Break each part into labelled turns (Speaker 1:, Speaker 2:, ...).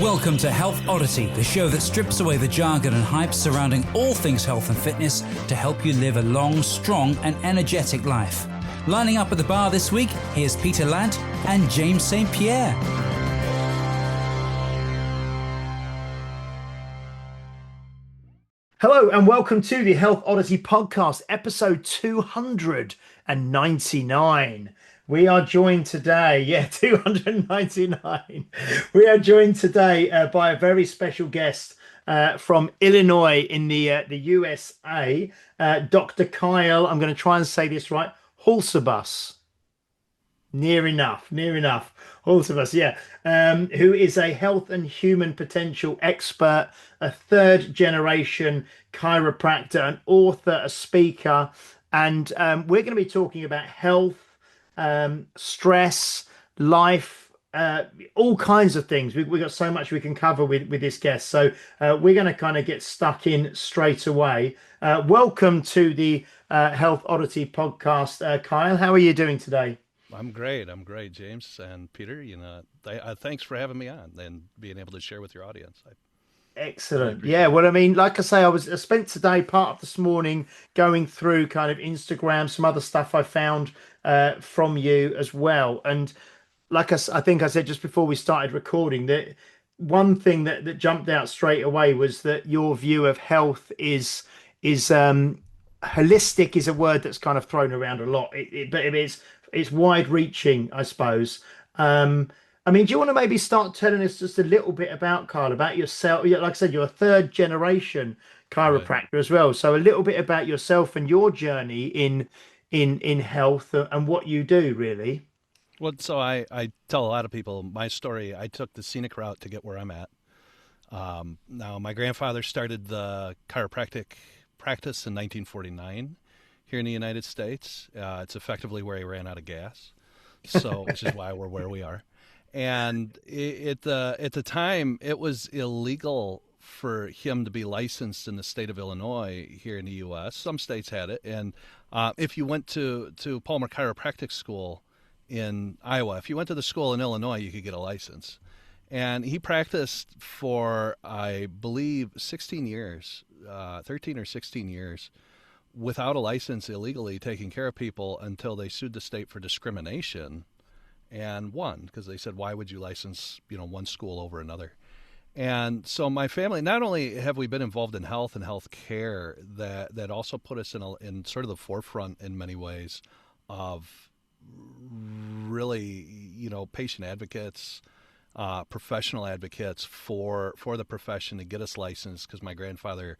Speaker 1: Welcome to Health Oddity, the show that strips away the jargon and hype surrounding all things health and fitness to help you live a long, strong and energetic life. Lining up at the bar this week, here's Peter Lant and James St. Pierre.
Speaker 2: Hello and welcome to the Health Oddity podcast, episode 299. We are joined today, 299. We are joined today by a very special guest from Illinois in the USA, Dr. Kyle, I'm going to try and say this right, Hulsebus. Near enough. Hulsebus, who is a health and human potential expert, a third generation chiropractor, an author, a speaker. And we're going to be talking about health, stress, life, all kinds of things. We've got so much we can cover with this guest. So we're going to kind of get stuck in straight away. Welcome to the Health Oddity podcast. Kyle, how are you doing today?
Speaker 3: I'm great, James and Peter. Thanks for having me on and being able to share with your audience.
Speaker 2: Excellent. Yeah, well, I mean, like I say, I spent today, part of this morning, going through kind of Instagram, some other stuff I found from you as well. And like I think I said just before we started recording, that one thing that jumped out straight away was that your view of health is holistic is a word that's kind of thrown around a lot, but it's wide reaching, I suppose. I mean, do you want to maybe start telling us just a little bit about, Carl, about yourself? Like I said, you're a third generation chiropractor as well. So a little bit about yourself and your journey in health and what you do, really.
Speaker 3: Well, so I tell a lot of people my story. I took the scenic route to get where I'm at. Now, my grandfather started the chiropractic practice in 1949 here in the United States. It's effectively where he ran out of gas, so which is why we're where we are. And at the time, it was illegal for him to be licensed in the state of Illinois here in the U.S. Some states had it, and if you went to Palmer Chiropractic School in Iowa, if you went to the school in Illinois, you could get a license. And he practiced for, I believe, 16 years, 13 or 16 years, without a license, illegally taking care of people until they sued the state for discrimination and won, because they said, why would you license, one school over another? And so my family, not only have we been involved in health and health care, that also put us in sort of the forefront in many ways of really, patient advocates, professional advocates for the profession to get us licensed, because my grandfather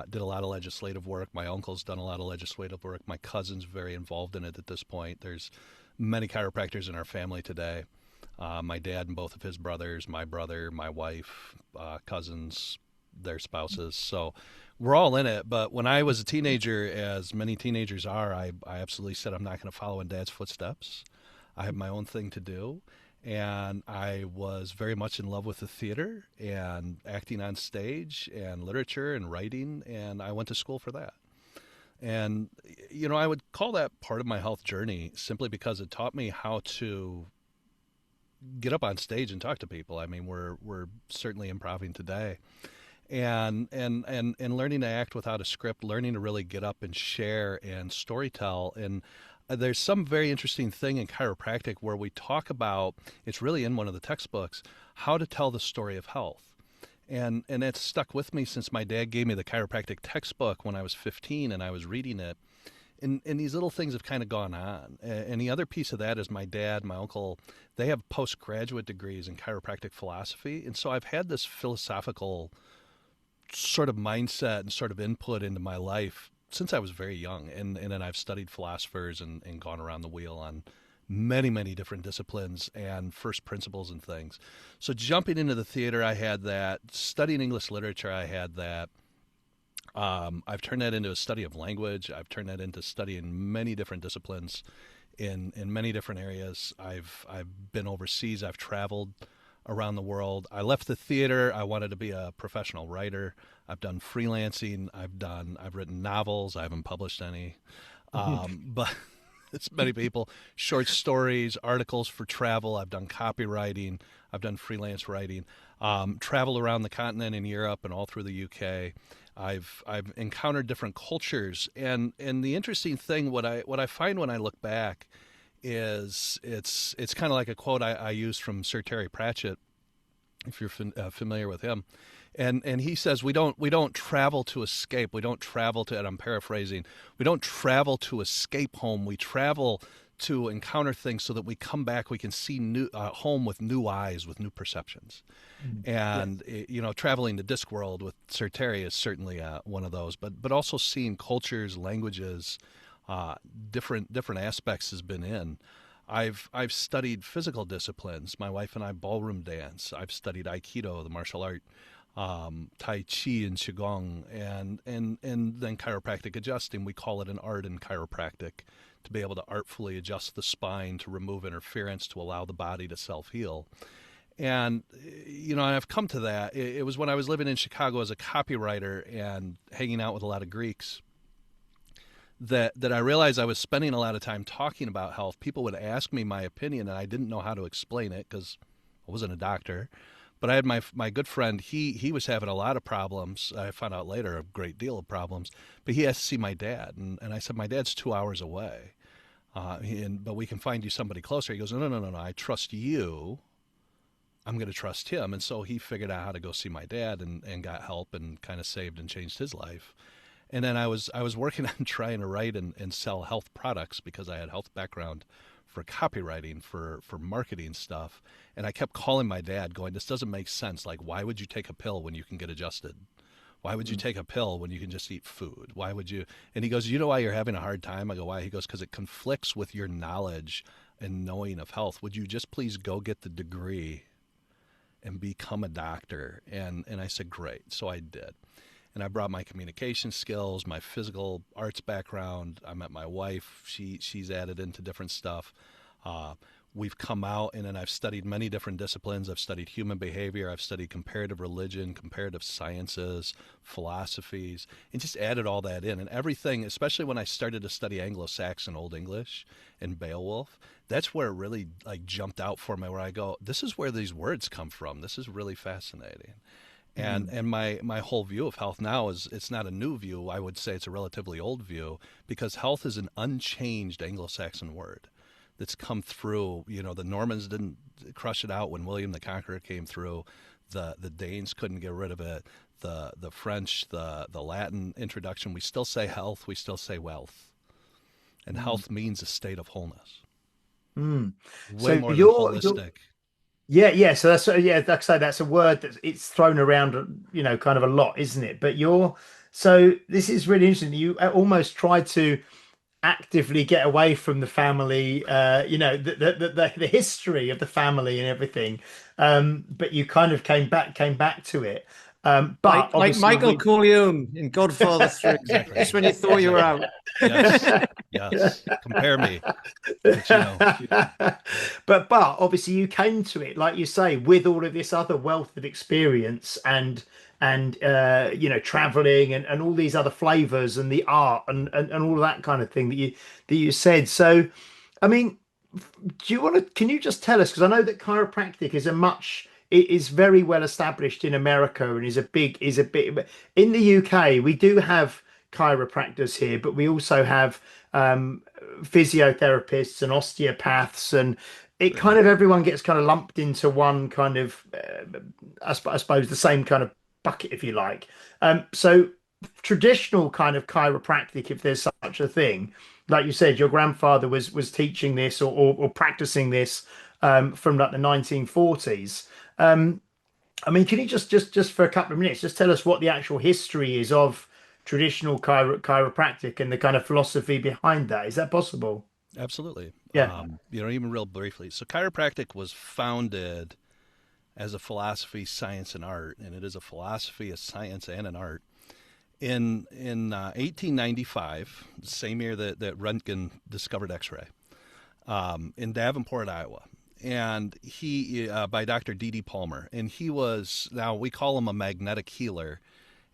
Speaker 3: did a lot of legislative work. My uncle's done a lot of legislative work. My cousin's very involved in it at this point. There's many chiropractors in our family today. My dad and both of his brothers, my brother, my wife, cousins, their spouses. So we're all in it. But when I was a teenager, as many teenagers are, I absolutely said, I'm not going to follow in Dad's footsteps. I have my own thing to do. And I was very much in love with the theater and acting on stage and literature and writing, and I went to school for that. And, I would call that part of my health journey simply because it taught me how to get up on stage and talk to people. I mean, we're certainly improving today. And learning to act without a script, learning to really get up and share and storytell. And there's some very interesting thing in chiropractic where we talk about, it's really in one of the textbooks, how to tell the story of health. And it's stuck with me since my dad gave me the chiropractic textbook when I was 15 and I was reading it. And these little things have kind of gone on. And the other piece of that is my dad, my uncle, they have postgraduate degrees in chiropractic philosophy. And so I've had this philosophical sort of mindset and sort of input into my life since I was very young. And then I've studied philosophers and gone around the wheel on many, many different disciplines and first principles and things. So jumping into the theater, I had that. Studying English literature, I had that. I've turned that into a study of language. I've turned that into studying many different disciplines in many different areas. I've been overseas. I've traveled around the world. I left the theater. I wanted to be a professional writer. I've done freelancing. I've written novels. I haven't published any. But it's many people, short stories, articles for travel. I've done copywriting. I've done freelance writing, traveled around the continent in Europe and all through the UK. I've encountered different cultures, and the interesting thing, what I find when I look back, is it's kind of like a quote I used from Sir Terry Pratchett, if you're familiar with him, and he says we don't travel to escape. We don't travel to, and I'm paraphrasing, we don't travel to escape home. We travel to encounter things so that we come back, we can see new home with new eyes, with new perceptions. And traveling the Discworld with Sir Terry is certainly one of those. But also seeing cultures, languages, different aspects has been in. I've studied physical disciplines. My wife and I ballroom dance. I've studied Aikido, the martial art, Tai Chi and Qigong, and then chiropractic adjusting. We call it an art in chiropractic, to be able to artfully adjust the spine to remove interference, to allow the body to self-heal. And, I've come to that. It was when I was living in Chicago as a copywriter and hanging out with a lot of Greeks that I realized I was spending a lot of time talking about health. People would ask me my opinion, and I didn't know how to explain it because I wasn't a doctor. But I had my good friend, he was having a lot of problems. I found out later a great deal of problems. But he has to see my dad. And I said, my dad's 2 hours away. But we can find you somebody closer. He goes, no, I trust you. I'm going to trust him. And so he figured out how to go see my dad and got help and kind of saved and changed his life. And then I was working on trying to write and sell health products because I had health background for copywriting, for marketing stuff. And I kept calling my dad going, this doesn't make sense. Like, why would you take a pill when you can get adjusted? Why would you take a pill when you can just eat food? Why would you? And he goes, you know why you're having a hard time? I go, why? He goes, because it conflicts with your knowledge and knowing of health. Would you just please go get the degree and become a doctor? And I said, great. So I did. And I brought my communication skills, my physical arts background. I met my wife. She's added into different stuff. We've come out, and then I've studied many different disciplines. I've studied human behavior. I've studied comparative religion, comparative sciences, philosophies, and just added all that in. And everything, especially when I started to study Anglo-Saxon Old English and Beowulf, that's where it really jumped out for me, where I go, this is where these words come from. This is really fascinating. And my whole view of health now is, it's not a new view. I would say it's a relatively old view, because health is an unchanged Anglo-Saxon word that's come through. The Normans didn't crush it out when William the Conqueror came through. The Danes couldn't get rid of it. The French, the Latin introduction, we still say health, we still say wealth. And health means a state of wholeness. Way
Speaker 2: So
Speaker 3: more than holistic.
Speaker 2: Yeah. So like I say, that's a word that it's thrown around, kind of a lot, isn't it? But so this is really interesting. You almost tried to actively get away from the family, the history of the family and everything. But you kind of came back to it. But
Speaker 4: like Michael Corleone in Godfather 3,
Speaker 3: Exactly.
Speaker 4: just when you thought you were out.
Speaker 3: Yes. Compare me. But,
Speaker 2: but obviously you came to it, like you say, with all of this other wealth of experience and traveling and all these other flavors and the art and all of that kind of thing that you said. So, I mean, can you just tell us, because I know that chiropractic it is very well established in America and is a big in the UK. We do have chiropractors here, but we also have physiotherapists and osteopaths, and it kind of, everyone gets kind of lumped into one kind of I suppose the same kind of bucket, if you like. So traditional kind of chiropractic, if there's such a thing, like you said, your grandfather was teaching this or practicing this from like the 1940s. I mean, can you just for a couple of minutes just tell us what the actual history is of traditional chiropractic and the kind of philosophy behind that? Is that possible?
Speaker 3: Absolutely.
Speaker 2: Yeah.
Speaker 3: Even real briefly. So chiropractic was founded as a philosophy, science, and art, and it is a philosophy, a science, and an art. In 1895, the same year that Röntgen discovered X-ray, in Davenport, Iowa, and he by Dr. D.D. Palmer, and he was, now we call him a magnetic healer,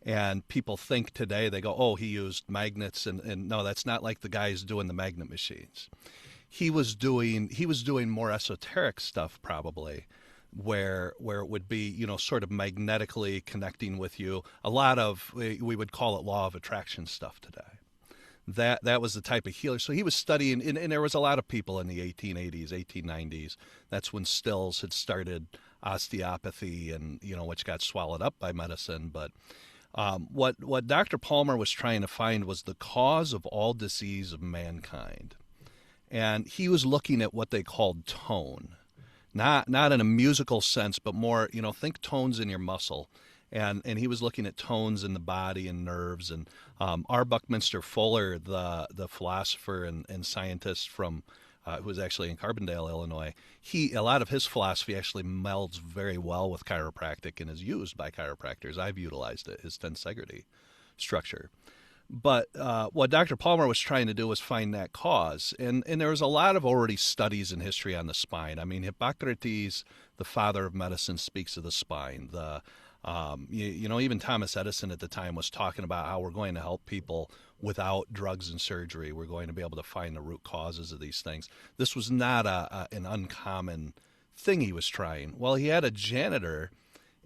Speaker 3: and people think today, they go, oh, he used magnets, and no, that's not like the guys doing the magnet machines. He was doing more esoteric stuff probably, where it would be, sort of magnetically connecting with you. A lot of, we would call it law of attraction stuff today. That was the type of healer. So he was studying, and there was a lot of people in the 1880s, 1890s. That's when Stills had started osteopathy, and which got swallowed up by medicine. But what Dr. Palmer was trying to find was the cause of all disease of mankind, and he was looking at what they called tone, not in a musical sense, but more, think tones in your muscle. And he was looking at tones in the body and nerves. And R. Buckminster Fuller, the philosopher and scientist from who was actually in Carbondale, Illinois, a lot of his philosophy actually melds very well with chiropractic and is used by chiropractors. I've utilized it, his tensegrity structure. But what Dr. Palmer was trying to do was find that cause. And there was a lot of already studies in history on the spine. I mean, Hippocrates, the father of medicine, speaks of the spine. Even Thomas Edison at the time was talking about how we're going to help people without drugs and surgery. We're going to be able to find the root causes of these things. This was not an uncommon thing he was trying. Well, he had a janitor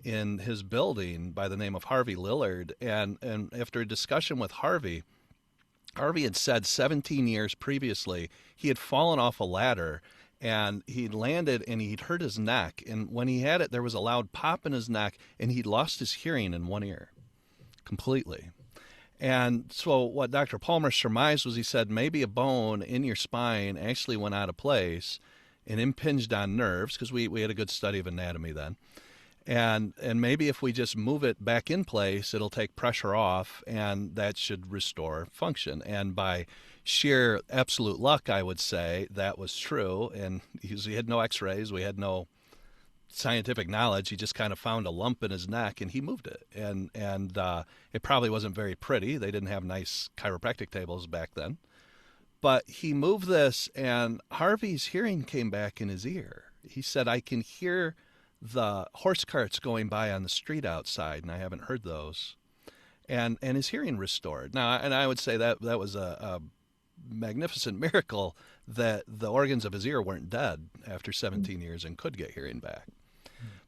Speaker 3: in his building by the name of Harvey Lillard, and after a discussion with Harvey had said 17 years previously he had fallen off a ladder and he'd landed and he'd hurt his neck. And when he had it, there was a loud pop in his neck and he'd lost his hearing in one ear completely. And so what Dr. Palmer surmised was, he said, maybe a bone in your spine actually went out of place and impinged on nerves, because we had a good study of anatomy then. And maybe if we just move it back in place, it'll take pressure off, and that should restore function. And by sheer absolute luck, I would say that was true. And he had no x-rays. We had no scientific knowledge. He just kind of found a lump in his neck and he moved it. And it probably wasn't very pretty. They didn't have nice chiropractic tables back then. But he moved this, and Harvey's hearing came back in his ear. He said, I can hear the horse carts going by on the street outside, and I haven't heard those. And his hearing restored. Now, and I would say that was a magnificent miracle that the organs of his ear weren't dead after 17 years and could get hearing back.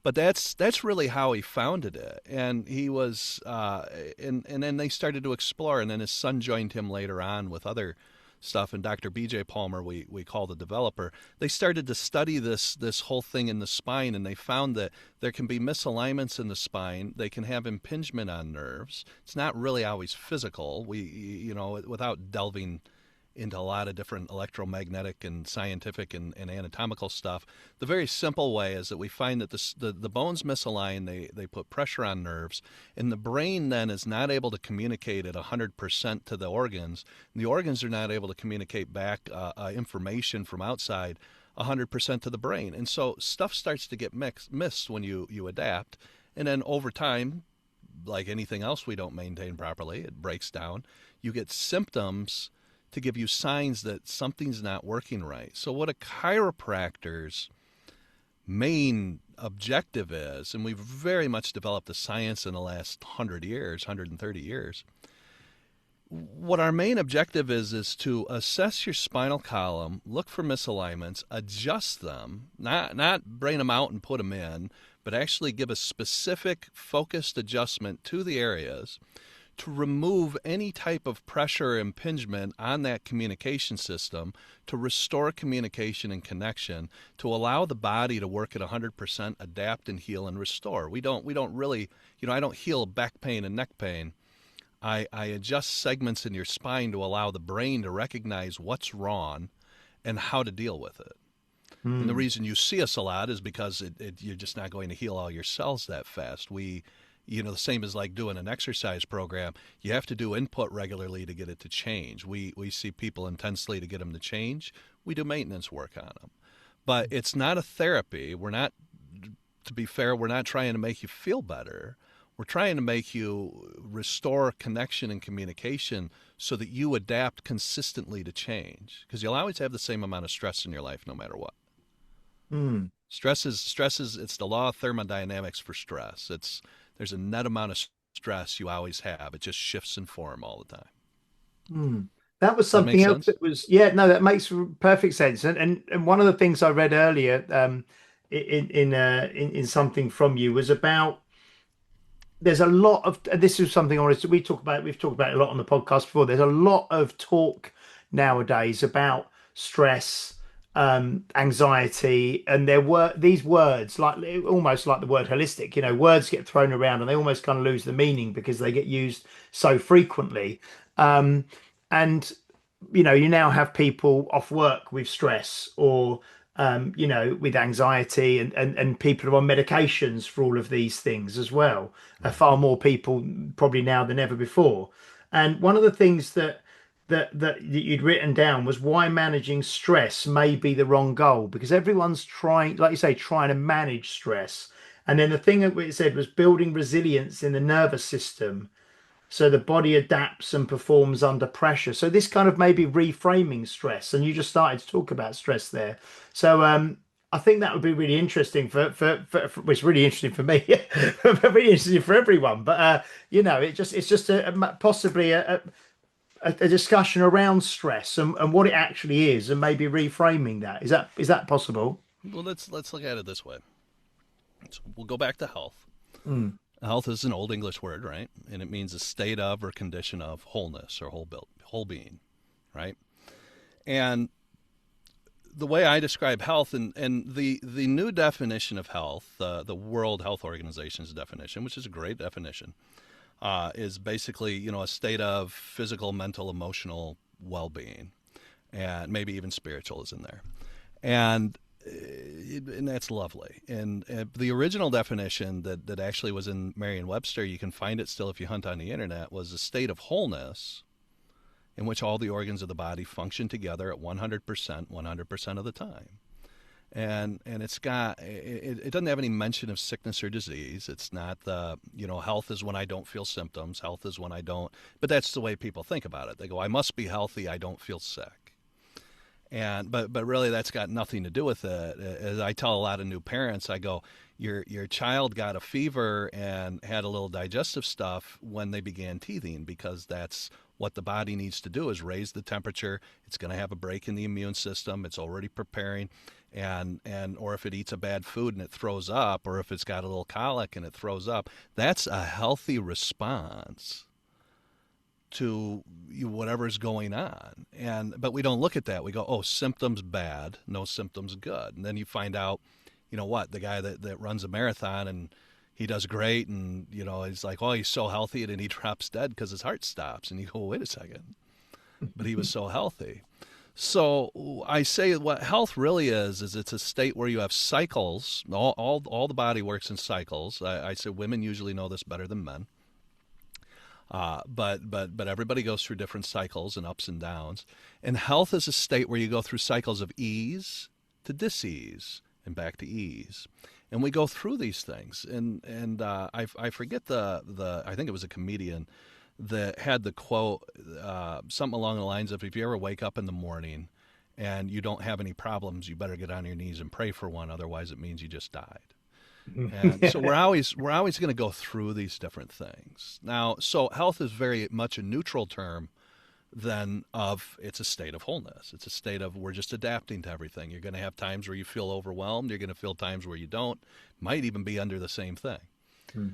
Speaker 3: But that's really how he founded it. And he was, and then they started to explore, and then his son joined him later on with other stuff, and Dr. B.J. Palmer, we call the developer. They started to study this whole thing in the spine, and they found that there can be misalignments in the spine. They can have impingement on nerves. It's not really always physical. Without delving into a lot of different electromagnetic and scientific and anatomical stuff, the very simple way is that we find that the bones misalign, they put pressure on nerves, and the brain then is not able to communicate at 100% to the organs, and the organs are not able to communicate back information from outside 100% to the brain. And so stuff starts to get missed when you adapt, and then over time, like anything else we don't maintain properly, it breaks down. You get symptoms to give you signs that something's not working right. So what a chiropractor's main objective is, and we've very much developed the science in the last 100 years, 130 years, what our main objective is to assess your spinal column, look for misalignments, adjust them, not brain them out and put them in, but actually give a specific focused adjustment to the areas to remove any type of pressure or impingement on that communication system, to restore communication and connection, to allow the body to work at 100%, adapt and heal and restore. We don't really, I don't heal back pain and neck pain. I adjust segments in your spine to allow the brain to recognize what's wrong and how to deal with it. And the reason you see us a lot is because you're just not going to heal all your cells that fast. The same as like doing an exercise program. You have to do input regularly to get it to change. We see people intensely to get them to change. We do maintenance work on them. But it's not a therapy. To be fair, we're not trying to make you feel better. We're trying to make you restore connection and communication so that you adapt consistently to change. Because you'll always have the same amount of stress in your life no matter what. Stress is it's the law of thermodynamics for stress. There's a net amount of stress you always have. It just shifts in form all the time.
Speaker 2: That was something else that was, that makes perfect sense. And one of the things I read earlier in something from you was about there's a lot of, and this is something I wanted to, we've talked about it a lot on the podcast before. There's a lot of talk nowadays about stress, anxiety, and there were these words like almost like the word holistic, words get thrown around and they almost kind of lose the meaning because they get used so frequently. And you now have people off work with stress or with anxiety, and people are on medications for all of these things as well. Far more people probably now than ever before. And one of the things that you'd written down was why managing stress may be the wrong goal, because everyone's trying, like you say, trying to manage stress. And then the thing that it said was building resilience in the nervous system so the body adapts and performs under pressure. So this kind of maybe reframing stress, and you just started to talk about stress there. So I think that would be really interesting for it's really interesting for me, really interesting for everyone. But it's just possibly a discussion around stress and what it actually is, and maybe reframing that. Is that possible?
Speaker 3: Well, let's look at it this way. So we'll go back to health.
Speaker 2: Mm.
Speaker 3: Health is an old English word, right? And it means a state of or condition of wholeness or whole being, right? And the way I describe health, and the new definition of health, the World Health Organization's definition, which is a great definition, is basically, a state of physical, mental, emotional well-being, and maybe even spiritual is in there. And that's lovely. And the original definition that actually was in Merriam-Webster, you can find it still if you hunt on the internet, was a state of wholeness in which all the organs of the body function together at 100% of the time. And it's got, it doesn't have any mention of sickness or disease. It's not health is when I don't feel symptoms. Health is when I don't, but that's the way people think about it. They go, I must be healthy, I don't feel sick. But really that's got nothing to do with it. As I tell a lot of new parents, I go, your child got a fever and had a little digestive stuff when they began teething, because that's what the body needs to do, is raise the temperature. It's going to have a break in the immune system. It's already preparing. Or if it eats a bad food and it throws up, or if it's got a little colic and it throws up, that's a healthy response to whatever's going on. But we don't look at that. We go, oh, symptoms bad, no symptoms good. And then you find out, the guy that runs a marathon and he does great, and he's like, oh, he's so healthy, and then he drops dead because his heart stops. And you go, wait a second, but he was so healthy. So I say what health really is it's a state where you have cycles. All the body works in cycles. I say women usually know this better than men. But everybody goes through different cycles and ups and downs. And health is a state where you go through cycles of ease to dis-ease and back to ease. And we go through these things. And I forget I think it was a comedian that had the quote, something along the lines of, if you ever wake up in the morning and you don't have any problems, you better get on your knees and pray for one. Otherwise it means you just died. And so we're always going to go through these different things. Now, so health is very much a neutral term than of it's a state of wholeness. It's a state of we're just adapting to everything. You're going to have times where you feel overwhelmed. You're going to feel times where you don't. Might even be under the same thing.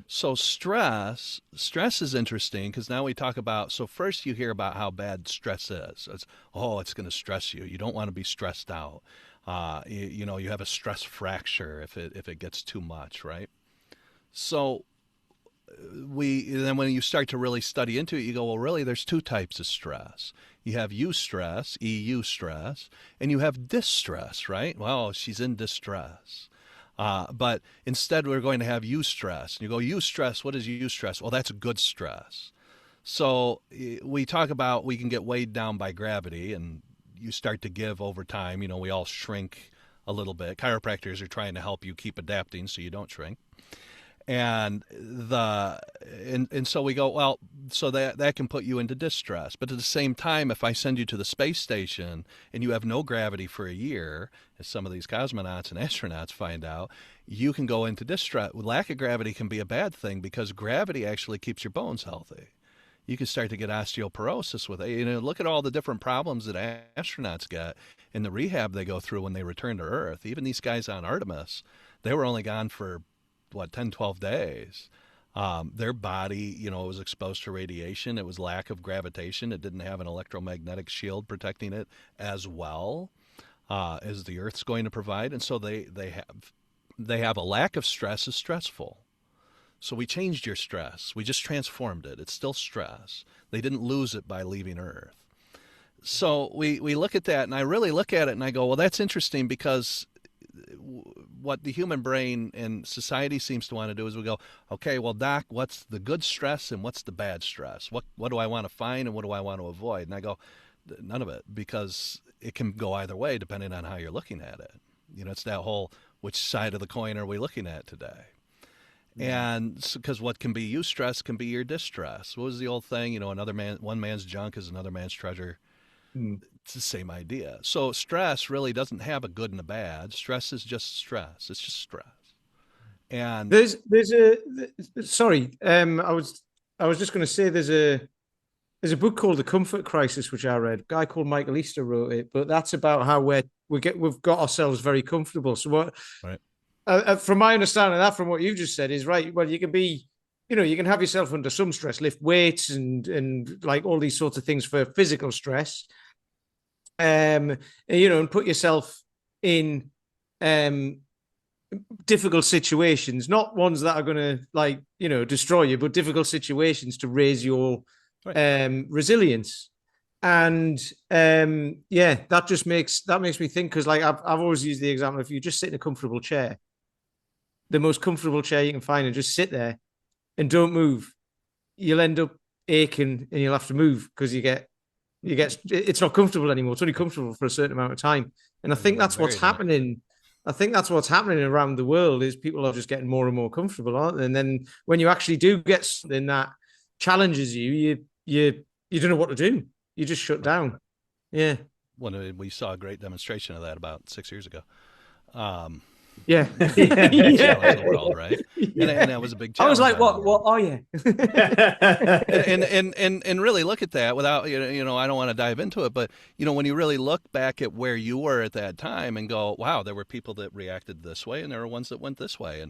Speaker 3: So stress is interesting, because now we talk about, so first you hear about how bad stress is. It's going to stress you. You don't want to be stressed out. You have a stress fracture if it gets too much, right? So then when you start to really study into it, you go, well, really, there's two types of stress. You have eustress, EU stress, and you have distress, right? Well, she's in distress. But instead, we're going to have eustress. And you go, eustress, what is eustress? Well, that's good stress. So we talk about we can get weighed down by gravity, and you start to give over time. We all shrink a little bit. Chiropractors are trying to help you keep adapting so you don't shrink. And so we go, well, so that can put you into distress. But at the same time, if I send you to the space station and you have no gravity for a year, as some of these cosmonauts and astronauts find out, you can go into distress. Lack of gravity can be a bad thing, because gravity actually keeps your bones healthy. You can start to get osteoporosis with it. Look at all the different problems that astronauts get in the rehab they go through when they return to Earth. Even these guys on Artemis, they were only gone for what, 10, 12 days. Their body, was exposed to radiation. It was lack of gravitation. It didn't have an electromagnetic shield protecting it as well as the Earth's going to provide. And so they have a lack of stress is stressful. So we changed your stress. We just transformed it. It's still stress. They didn't lose it by leaving Earth. So we look at that, and I really look at it and I go, well, that's interesting, because what the human brain and society seems to want to do is we go, okay, well, doc, what's the good stress and what's the bad stress? What do I want to find and what do I want to avoid? And I go, none of it, because it can go either way depending on how you're looking at it. It's that whole, which side of the coin are we looking at today? And because what can be you stress can be your distress. What was the old thing? One man's junk is another man's treasure. It's the same idea. So stress really doesn't have a good and a bad. Stress is just stress. It's just stress. And
Speaker 4: sorry, I was just going to say there's a book called The Comfort Crisis, which I read. A guy called Michael Easter wrote it, but that's about how we've got ourselves very comfortable. So what? Right. From my understanding, that from what you've just said is right. Well, you can be, you can have yourself under some stress, lift weights and like all these sorts of things for physical stress, and put yourself in difficult situations, not ones that are going to destroy you, but difficult situations to raise your resilience. And that makes me think, because I've always used the example, if you just sit in a comfortable chair, the most comfortable chair you can find, and just sit there and don't move, you'll end up aching and you'll have to move because it's not comfortable anymore. It's only comfortable for a certain amount of time. And I think that's what's happening. I think that's what's happening around the world, is people are just getting more and more comfortable, aren't they? And then when you actually do get something that challenges you don't know what to do. You just shut down. Yeah.
Speaker 3: Well, we saw a great demonstration of that about 6 years ago.
Speaker 4: Yeah.
Speaker 3: The world, right? Yeah. And that was a big challenge.
Speaker 4: I was like, what are you?
Speaker 3: and really look at that without, I don't want to dive into it, but, when you really look back at where you were at that time and go, wow, there were people that reacted this way and there were ones that went this way.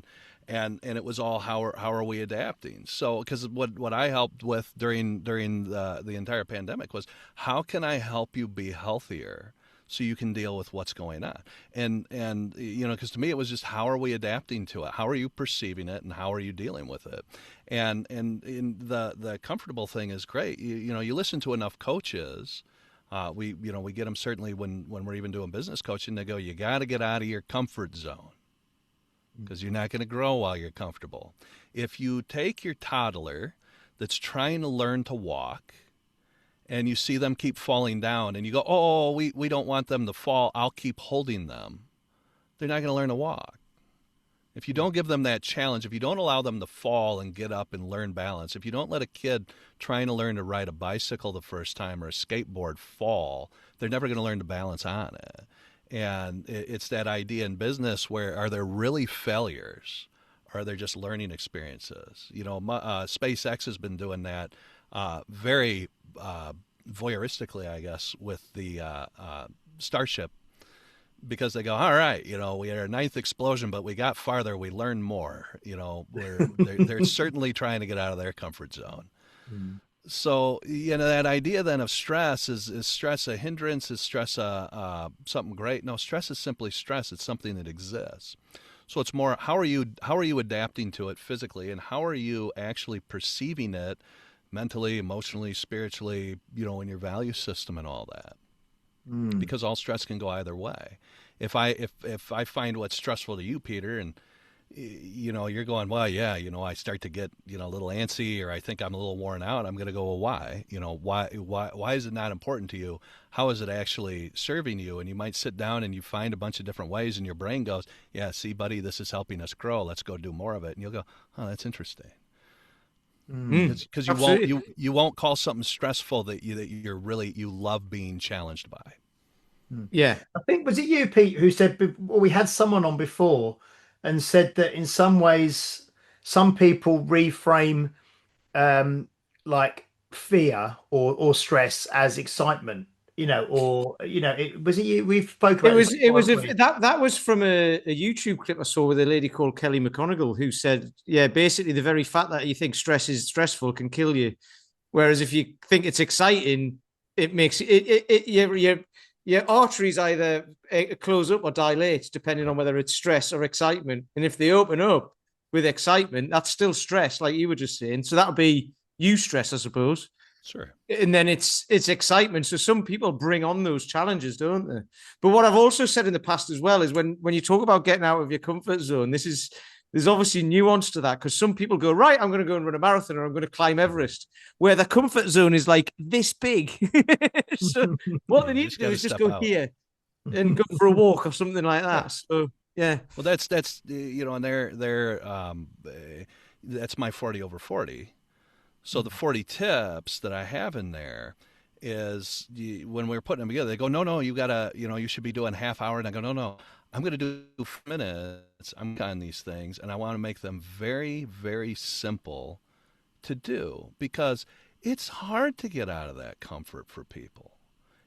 Speaker 3: And it was all, how are we adapting? So, because what I helped with during the entire pandemic was, how can I help you be healthier so you can deal with what's going on? And because to me it was just, how are we adapting to it? How are you perceiving it, and how are you dealing with it? And in the comfortable thing is great. You listen to enough coaches. We get them certainly when we're even doing business coaching. They go, you got to get out of your comfort zone, because you're not going to grow while you're comfortable. If you take your toddler that's trying to learn to walk, and you see them keep falling down, and you go, oh, we don't want them to fall, I'll keep holding them, they're not going to learn to walk. If you don't give them that challenge, if you don't allow them to fall and get up and learn balance, if you don't let a kid trying to learn to ride a bicycle the first time or a skateboard fall, they're never going to learn to balance on it. And it's that idea in business where, are there really failures, or are there just learning experiences? SpaceX has been doing that very voyeuristically, I guess, with the Starship, because they go, all right, we had our 9th explosion, but we got farther, we learned more. They're certainly trying to get out of their comfort zone. Mm. So, that idea then of stress, is stress a hindrance? Is stress something great? No, stress is simply stress. It's something that exists. So it's more, how are you adapting to it physically, and how are you actually perceiving it mentally, emotionally, spiritually, in your value system and all that? Because all stress can go either way. If I find what's stressful to you, Peter, and you're going, well, yeah, I start to get, a little antsy, or I think I'm a little worn out, I'm going to go, well, why? Why is it not important to you? How is it actually serving you? And you might sit down and you find a bunch of different ways, and your brain goes, yeah, see, buddy, this is helping us grow. Let's go do more of it. And you'll go, oh, that's interesting. Because you won't call something stressful that you love being challenged by.
Speaker 4: Yeah,
Speaker 2: I think, was it you, Pete, who said, well, we had someone on before and said that in some ways, some people reframe like fear or stress as excitement. or was it you? We've spoken
Speaker 4: It
Speaker 2: about this
Speaker 4: was it
Speaker 2: before,
Speaker 4: was
Speaker 2: haven't
Speaker 4: a,
Speaker 2: we?
Speaker 4: that was from a YouTube clip I saw with a lady called Kelly McConigal, who said, yeah, basically the very fact that you think stress is stressful can kill you. Whereas if you think it's exciting, it makes your arteries either close up or dilate, depending on whether it's stress or excitement. And if they open up with excitement, that's still stress, like you were just saying. So that'll be eustress, I suppose.
Speaker 3: Sure.
Speaker 4: And then it's excitement. So some people bring on those challenges, don't they? But what I've also said in the past as well is when you talk about getting out of your comfort zone, there's obviously nuance to that, because some people go, right, I'm going to go and run a marathon, or I'm going to climb Everest, where the comfort zone is like this big. So what they need to do is just go here and go for a walk or something like that. So yeah.
Speaker 3: Well, that's and that's my 40 over 40. So the 40 tips that I have in there is when we were putting them together, they go, no, you gotta, you should be doing half hour. And I go, no, I'm going to do 4 minutes. I'm on these things, and I want to make them very, very simple to do, because it's hard to get out of that comfort for people.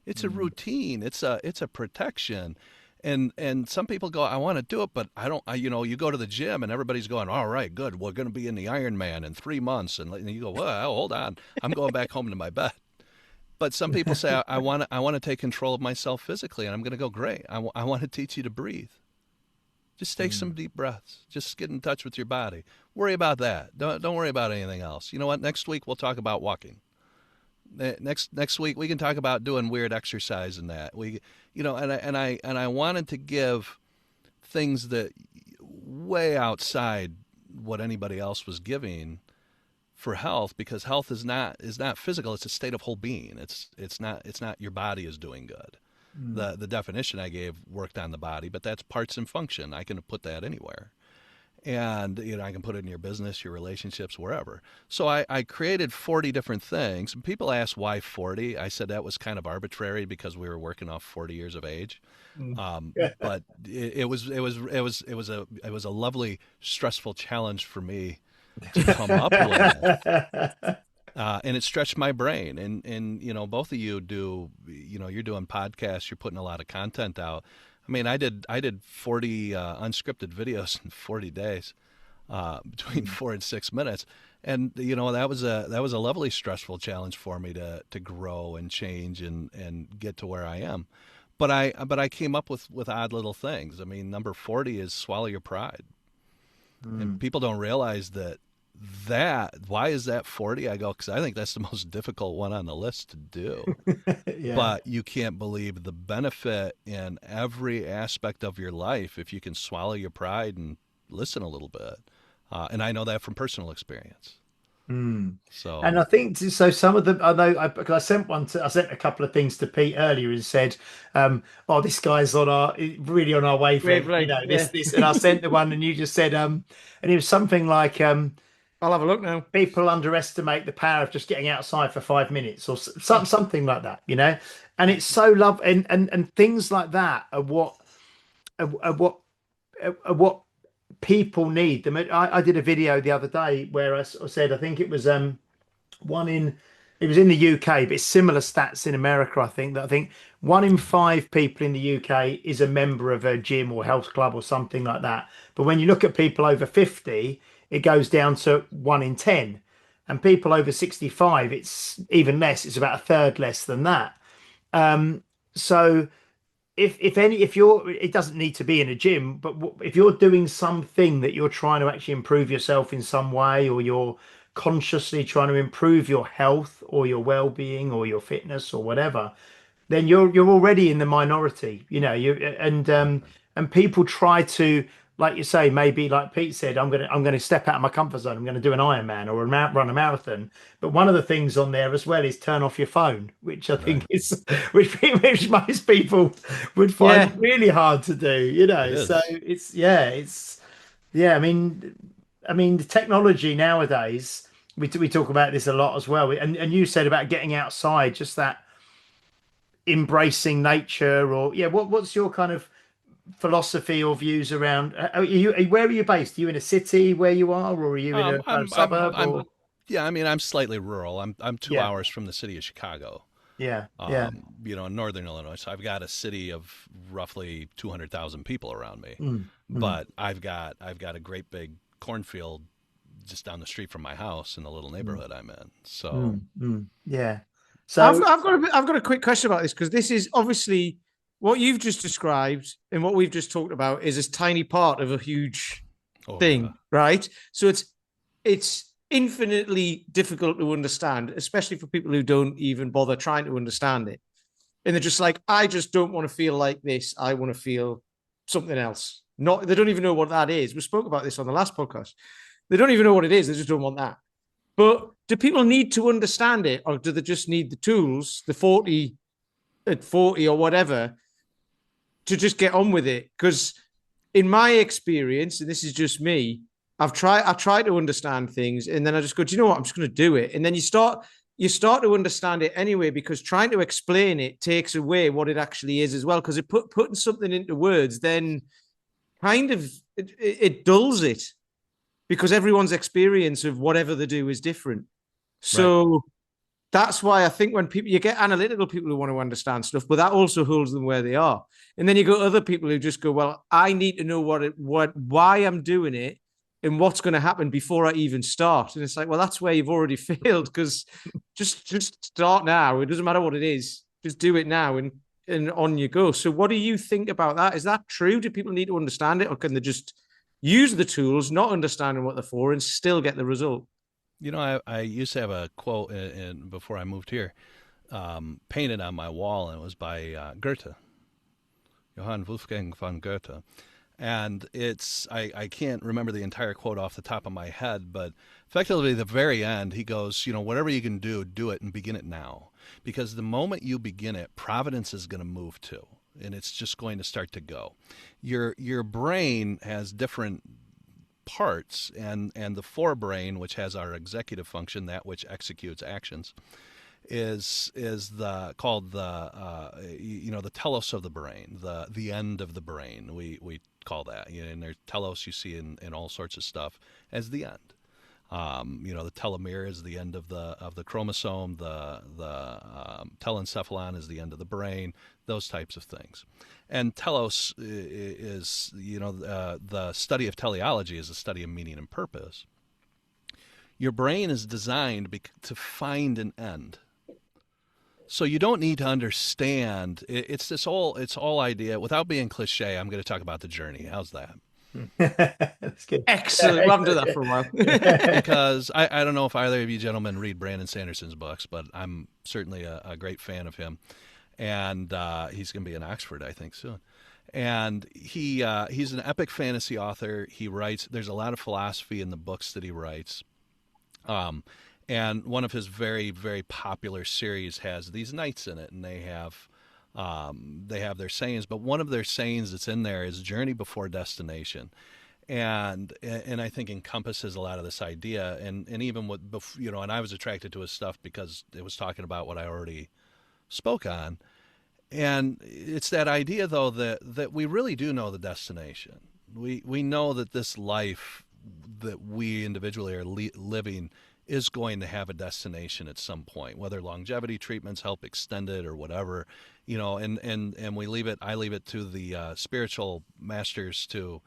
Speaker 3: It's a routine. It's a protection. And some people go, I want to do it, but I don't. You go to the gym and everybody's going, all right, good, we're going to be in the Ironman in 3 months, and you go, well, hold on, I'm going back home to my bed. But some people say, I want to take control of myself physically, and I'm going to go, great. I want to teach you to breathe. Just take some deep breaths. Just get in touch with your body. Worry about that. Don't worry about anything else. You know what? Next week we'll talk about walking. Next week we can talk about doing weird exercise and that. And I wanted to give things that way outside what anybody else was giving for health, because health is not physical. It's a state of whole being. It's not your body is doing good. The definition I gave worked on the body, but that's parts and function. I can put that anywhere. And I can put it in your business, your relationships, wherever. So I created 40 different things. And people ask why 40. I said that was kind of arbitrary because we were working off 40 years of age. But it was a lovely, stressful challenge for me to come up with. And it stretched my brain. And both of you do. You're doing podcasts. You're putting a lot of content out. I mean, I did 40 unscripted videos in 40 days, between 4 and 6 minutes, and that was a lovely stressful challenge for me to grow and change and get to where I am. But I came up with odd little things. I mean, number 40 is swallow your pride, and people don't realize that. Why is that 40? I go, because I think that's the most difficult one on the list to do.
Speaker 2: Yeah.
Speaker 3: But you can't believe the benefit in every aspect of your life if you can swallow your pride and listen a little bit. And I know that from personal experience. So,
Speaker 2: and I think so. Some of them, I know, because I sent a couple of things to Pete earlier and said, "Oh, this guy's really on our wavelength." This, and I sent the one, and you just said, and it was something like,
Speaker 4: I'll have a look now.
Speaker 2: people underestimate the power of just getting outside for 5 minutes, or something like that, And it's so and things like that are what people need. I did a video the other day where I said, I think it was it was in the UK, but it's similar stats in America. I think 1 in 5 people in the UK is a member of a gym or health club or something like that. But when you look at people over 50, it goes down to 1 in 10. And people over 65, it's even less. It's about a third less than that. So it doesn't need to be in a gym, but if you're doing something that you're trying to actually improve yourself in some way, or you're consciously trying to improve your health or your well-being or your fitness or whatever, then you're already in the minority, and people try to, like you say, maybe like Pete said, I'm gonna step out of my comfort zone. I'm gonna do an Ironman or run a marathon. But one of the things on there as well is turn off your phone, which I think is which most people would find really hard to do. So it's I mean the technology nowadays. We talk about this a lot as well, and you said about getting outside, just that embracing nature, or what's your kind of philosophy or views around, where are you based? Are you in a city where you are, or are you in a suburb?
Speaker 3: Yeah, I mean, I'm slightly rural. I'm 2 hours from the city of Chicago.
Speaker 2: Yeah.
Speaker 3: In northern Illinois. So I've got a city of roughly 200,000 people around me,
Speaker 2: Mm.
Speaker 3: but I've got a great big cornfield just down the street from my house in the little neighborhood I'm in. So
Speaker 2: Yeah. So
Speaker 4: I've got a quick question about this, because this is obviously what you've just described and what we've just talked about is a tiny part of a huge thing, right? So it's infinitely difficult to understand, especially for people who don't even bother trying to understand it. And they're just like, I just don't want to feel like this. I want to feel something else. They don't even know what that is. We spoke about this on the last podcast. They don't even know what it is. They just don't want that. But do people need to understand it, or do they just need the tools, the 40 at 40 or whatever, to just get on with it? Because in my experience, and this is just me, I try to understand things, and then I just go, do you know what? I'm just going to do it. And then you start to understand it anyway, because trying to explain it takes away what it actually is as well. Because putting something into words then kind of it dulls it, because everyone's experience of whatever they do is different. So that's why I think when you get analytical people who want to understand stuff, but that also holds them where they are. And then you got other people who just go, well, I need to know why I'm doing it and what's going to happen before I even start. And it's like, well, that's where you've already failed, because just start now. It doesn't matter what it is. Just do it now and on you go. So what do you think about that? Is that true? Do people need to understand it, or can they just use the tools, not understanding what they're for, and still get the result?
Speaker 3: I used to have a quote before I moved here, painted on my wall, and it was by Goethe, Johann Wolfgang von Goethe. And I can't remember the entire quote off the top of my head, but effectively at the very end, he goes, whatever you can do, do it and begin it now. Because the moment you begin it, providence is going to move too. And it's just going to start to go. Your brain has different parts, and the forebrain, which has our executive function, that which executes actions, is called the telos of the brain, the end of the brain. We call that, and there's telos you see in all sorts of stuff as the end. The telomere is the end of the chromosome. The telencephalon is the end of the brain. Those types of things. And telos is the study of teleology is the study of meaning and purpose. Your brain is designed to find an end. So you don't need to understand. It's this whole idea. Without being cliche, I'm going to talk about the journey. How's that?
Speaker 2: That's good.
Speaker 4: Excellent. We haven't done that for a while.
Speaker 3: Because I don't know if either of you gentlemen read Brandon Sanderson's books, but I'm certainly a great fan of him. And he's going to be in Oxford, I think, soon. And he's an epic fantasy author. He writes. There's a lot of philosophy in the books that he writes. And one of his very, very popular series has these knights in it, and they have their sayings. But one of their sayings that's in there is "journey before destination," and I think encompasses a lot of this idea. And even with and I was attracted to his stuff because it was talking about what I already spoke on. And it's that idea, though, that we really do know the destination. We know that this life that we individually are living is going to have a destination at some point, whether longevity treatments help extend it or whatever, and I leave it to the spiritual masters to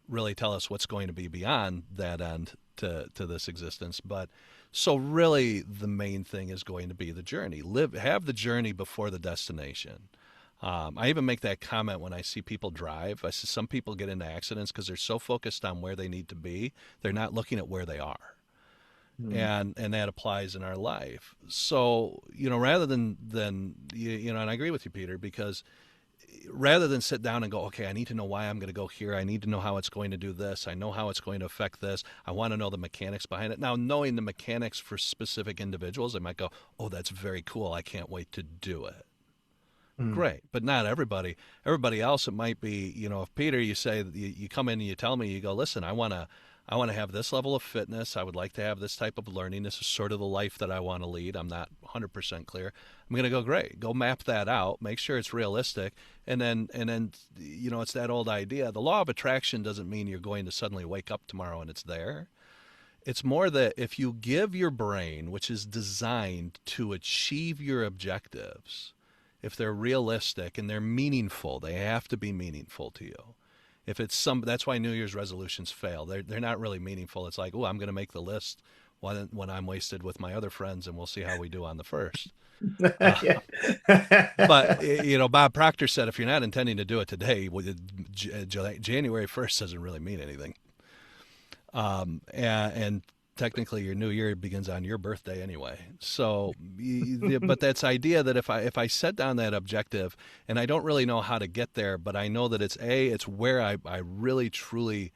Speaker 3: really tell us what's going to be beyond that end to this existence. But so really the main thing is going to be the journey. Have the journey before the destination. I even make that comment when I see people drive. I see some people get into accidents because they're so focused on where they need to be, they're not looking at where they are. And that applies in our life. So, rather than and I agree with you, Peter, because rather than sit down and go, okay, I need to know why I'm going to go here. I need to know how it's going to do this. I know how it's going to affect this. I want to know the mechanics behind it. Now, knowing the mechanics for specific individuals, I might go, oh, that's very cool. I can't wait to do it. Great. But not everybody. Everybody else, it might be, if Peter, you say, you come in and you tell me, you go, listen, I want to have this level of fitness. I would like to have this type of learning. This is sort of the life that I want to lead. I'm not 100% clear. I'm going to go, great. Go map that out. Make sure it's realistic. And then it's that old idea. The law of attraction doesn't mean you're going to suddenly wake up tomorrow and it's there. It's more that if you give your brain, which is designed to achieve your objectives, if they're realistic and they're meaningful, they have to be meaningful to you. If it's that's why New Year's resolutions fail. They're not really meaningful. It's like, oh, I'm going to make the list when I'm wasted with my other friends, and we'll see how we do on the first. But Bob Proctor said, if you're not intending to do it today, January 1st doesn't really mean anything. And technically your new year begins on your birthday anyway. So, but that's idea that if I set down that objective and I don't really know how to get there, but I know that it's where I really truly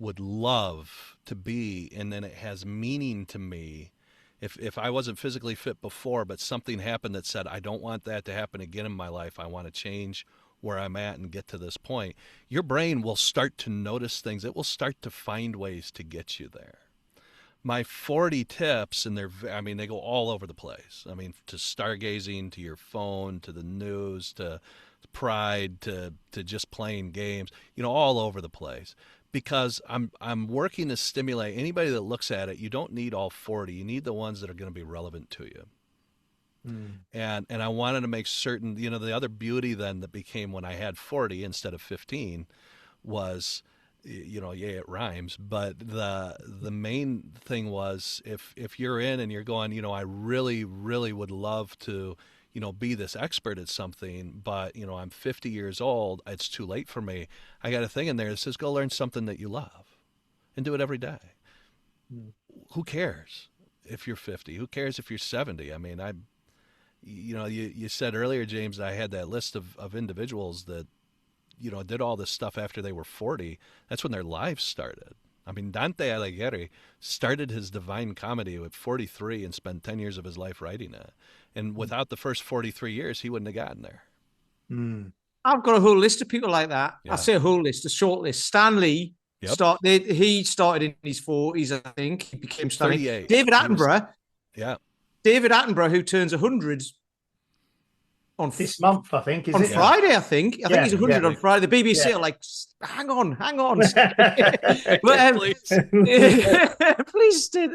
Speaker 3: would love to be. And then it has meaning to me. If I wasn't physically fit before, but something happened that said, I don't want that to happen again in my life. I want to change where I'm at and get to this point. Your brain will start to notice things. It will start to find ways to get you there. My 40 tips, and they go all over the place. I mean, to stargazing, to your phone, to the news, to pride, to just playing games, all over the place. Because I'm working to stimulate anybody that looks at it. You don't need all 40. You need the ones that are going to be relevant to you. And I wanted to make certain, the other beauty then that became when I had 40 instead of 15 was, it rhymes, but the main thing was if you're in and you're going, I really, really would love to, be this expert at something, but, I'm 50 years old. It's too late for me. I got a thing in there that says, go learn something that you love and do it every day. Who cares if you're 50? Who cares if you're 70? I mean, you said earlier, James, I had that list of individuals that, did all this stuff after they were 40. That's when their lives started. I mean, Dante Alighieri started his Divine Comedy at 43 and spent 10 years of his life writing it. And without the first 43 years, he wouldn't have gotten there.
Speaker 4: I've got a whole list of people like that. Yeah. I say a whole list, a short list. Stan Lee, he started in his 40s, I think. He became Stan Lee. David Attenborough. David Attenborough, who turns 100 on
Speaker 2: this month, I think,
Speaker 4: on Friday. I think he's 100 on Friday. The BBC are like, hang on. But, please stay.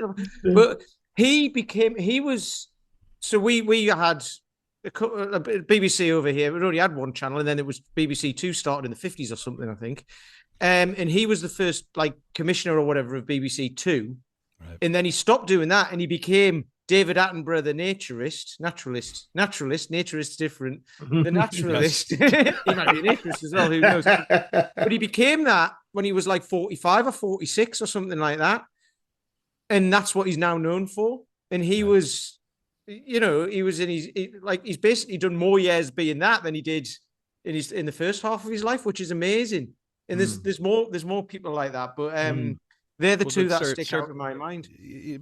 Speaker 4: But we had a BBC over here. We already had one channel, and then it was BBC Two started in the 50s or something, I think. And he was the first commissioner or whatever of BBC Two, right. And then he stopped doing that, and he became David Attenborough, the naturalist, different. The naturalist. He might be a naturalist as well, who knows? But he became that when he was 45 or 46 or something like that. And that's what he's now known for. And he was, he was he's basically done more years being that than he did in the first half of his life, which is amazing. And there's more people like that. But they're the two that stick out in my mind.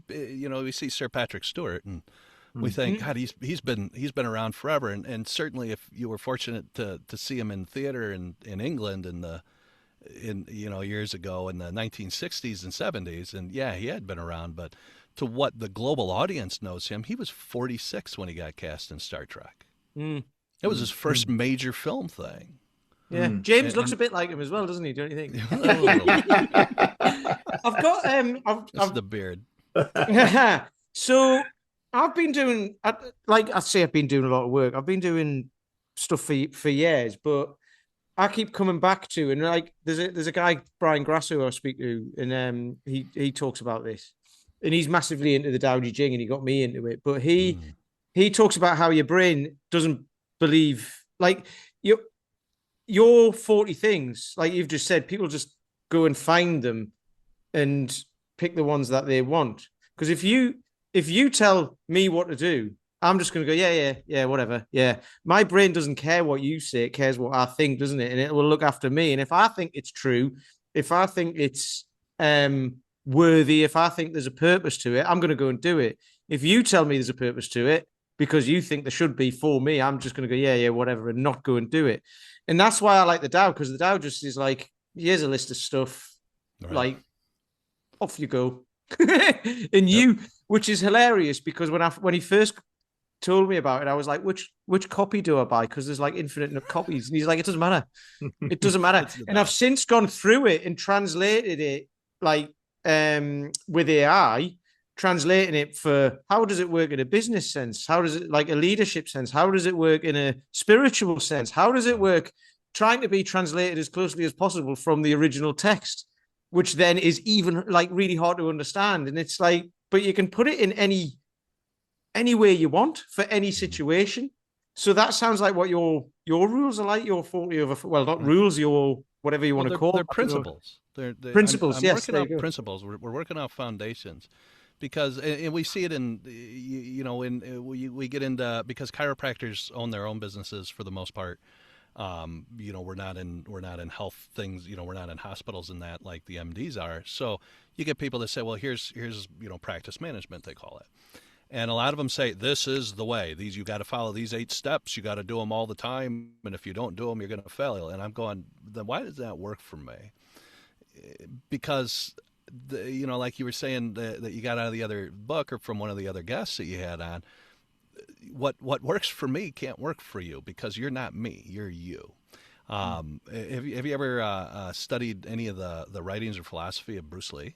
Speaker 3: We see Sir Patrick Stewart, and we think, God, he's been around forever. And certainly, if you were fortunate to see him in theater in England in years ago in the 1960s and 70s, and he had been around. But to what the global audience knows him, he was 46 when he got cast in Star Trek. It was his first major film thing.
Speaker 4: Yeah, James looks a bit like him as well, doesn't he? Don't you think? I've got
Speaker 3: That's the beard.
Speaker 4: So I've been doing, I've been doing a lot of work. I've been doing stuff for years, but I keep coming back to, and there's a guy, Brian Grasso, who I speak to, and he talks about this, and he's massively into the Tao Te Ching, and he got me into it. But he talks about how your brain doesn't believe your 40 things, like you've just said, people just go and find them and pick the ones that they want. Because if you tell me what to do, I'm just going to go, yeah, whatever. Yeah. My brain doesn't care what you say. It cares what I think, doesn't it? And it will look after me. And if I think it's true, if I think it's worthy, if I think there's a purpose to it, I'm going to go and do it. If you tell me there's a purpose to it because you think there should be for me, I'm just going to go, yeah, whatever, and not go and do it. And that's why I like the Tao, because the Tao just is here's a list of stuff, right. Off you go. And which is hilarious, because when he first told me about it, I was like, which copy do I buy? Because there's infinite copies. And he's like, it doesn't matter. It doesn't matter. And I've since gone through it and translated it with AI, translating it for how does it work in a business sense? How does it like a leadership sense? How does it work in a spiritual sense? How does it work? Trying to be translated as closely as possible from the original text, which then is even like really hard to understand. And it's like, but you can put it in any way you want for any situation. So that sounds like what your rules are like. Your 40 over, well, not rules, your whatever you want to call
Speaker 3: they're
Speaker 4: them.
Speaker 3: principles.
Speaker 4: Principles.
Speaker 3: I'm
Speaker 4: Yes,
Speaker 3: working out principles. We're working out foundations, because and we see it in we get into, because chiropractors own their own businesses for the most part. We're not in health things. We're not in hospitals and that like the MDs are. So you get people that say, well, here's practice management, they call it. And a lot of them say, this is the way. You got to follow these 8 steps. You got to do them all the time. And if you don't do them, you're going to fail. And I'm going, then why does that work for me? Because, like you were saying that you got out of the other book or from one of the other guests that you had on, what works for me can't work for you, because you're not me. You're you. Have you ever studied any of the writings or philosophy of Bruce Lee?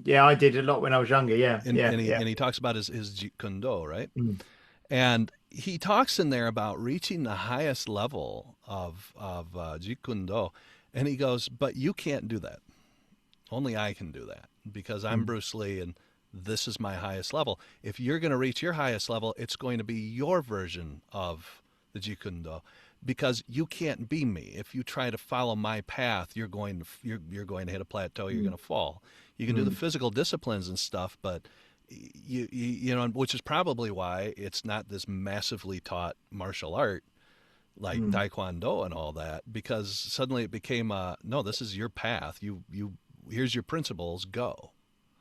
Speaker 2: Yeah, I did a lot when I was younger. Yeah,
Speaker 3: and
Speaker 2: yeah.
Speaker 3: He talks about his Jeet Kune Do, right?
Speaker 2: And
Speaker 3: he talks in there about reaching the highest level of Jeet Kune Do, and he goes, but you can't do that. Only I can do that, because I'm Bruce Lee and this is my highest level. If you're going to reach your highest level, it's going to be your version of the Jeet Kune Do, because you can't be me. If you try to follow my path, you're going to hit a plateau. You're going to fall. You can do the physical disciplines and stuff, but which is probably why it's not this massively taught martial art like Taekwondo and all that, because suddenly it became no, this is your path. Here's your principles, go.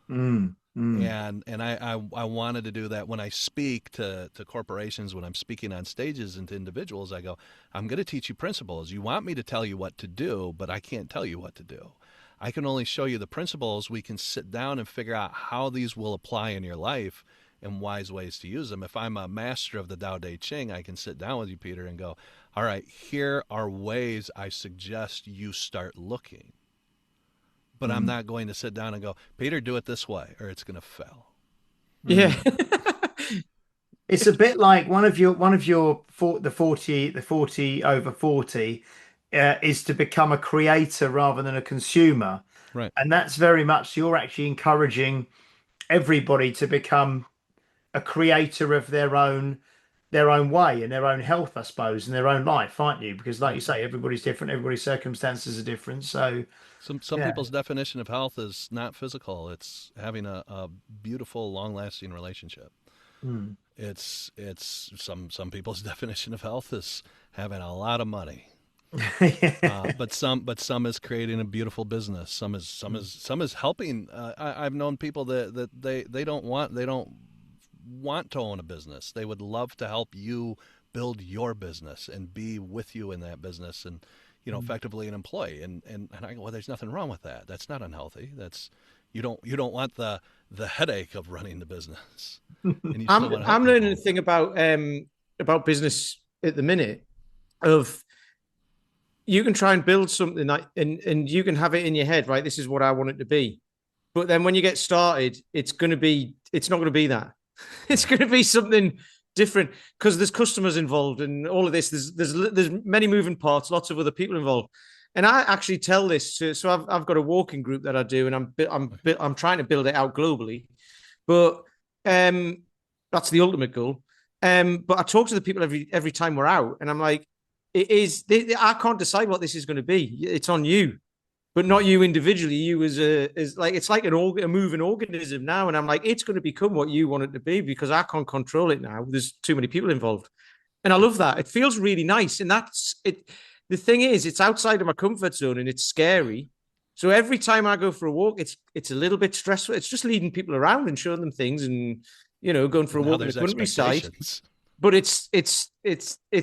Speaker 3: And I wanted to do that when I speak to corporations, when I'm speaking on stages and to individuals. I go, I'm going to teach you principles. You want me to tell you what to do, but I can't tell you what to do. I can only show you the principles. We can sit down and figure out how these will apply in your life and wise ways to use them. If I'm a master of the Tao Te Ching, I can sit down with you, Peter, and go, all right, here are ways I suggest you start looking. But I'm not going to sit down and go, Peter, do it this way, or it's going to fail.
Speaker 4: Yeah.
Speaker 2: It's a bit like one of your the 40 over 40 is to become a creator rather than a consumer.
Speaker 3: Right.
Speaker 2: And that's very much, you're actually encouraging everybody to become a creator of their own way and their own health, I suppose, and their own life, aren't you? Because like you say, everybody's different, everybody's circumstances are different. So
Speaker 3: some people's definition of health is not physical. It's having a beautiful, long-lasting relationship. It's some people's definition of health is having a lot of money. But some is creating a beautiful business. Some is helping. I've known people that they don't want to own a business. They would love to help you build your business and be with you in that business, and effectively an employee. And I go, well, there's nothing wrong with that. That's not unhealthy. That's you don't want the headache of running the business. And you I'm
Speaker 4: learning a thing about business at the minute of, you can try and build something and you can have it in your head, right? This is what I want it to be. But then when you get started, it's not going to be that. It's going to be something different, because there's customers involved and all of this. There's many moving parts, lots of other people involved. And I actually tell this so I've got a walking group that I do, and I'm trying to build it out globally. But that's the ultimate goal. But I talk to the people every time we're out, and I'm like, I can't decide what this is going to be. It's on you, but not you individually. You it's like a moving organism now. And I'm like, it's going to become what you want it to be, because I can't control it now. There's too many people involved. And I love that. It feels really nice. And that's it. The thing is, it's outside of my comfort zone and it's scary. So every time I go for a walk, it's a little bit stressful. It's just leading people around and showing them things, and going for a walk in the countryside. But it's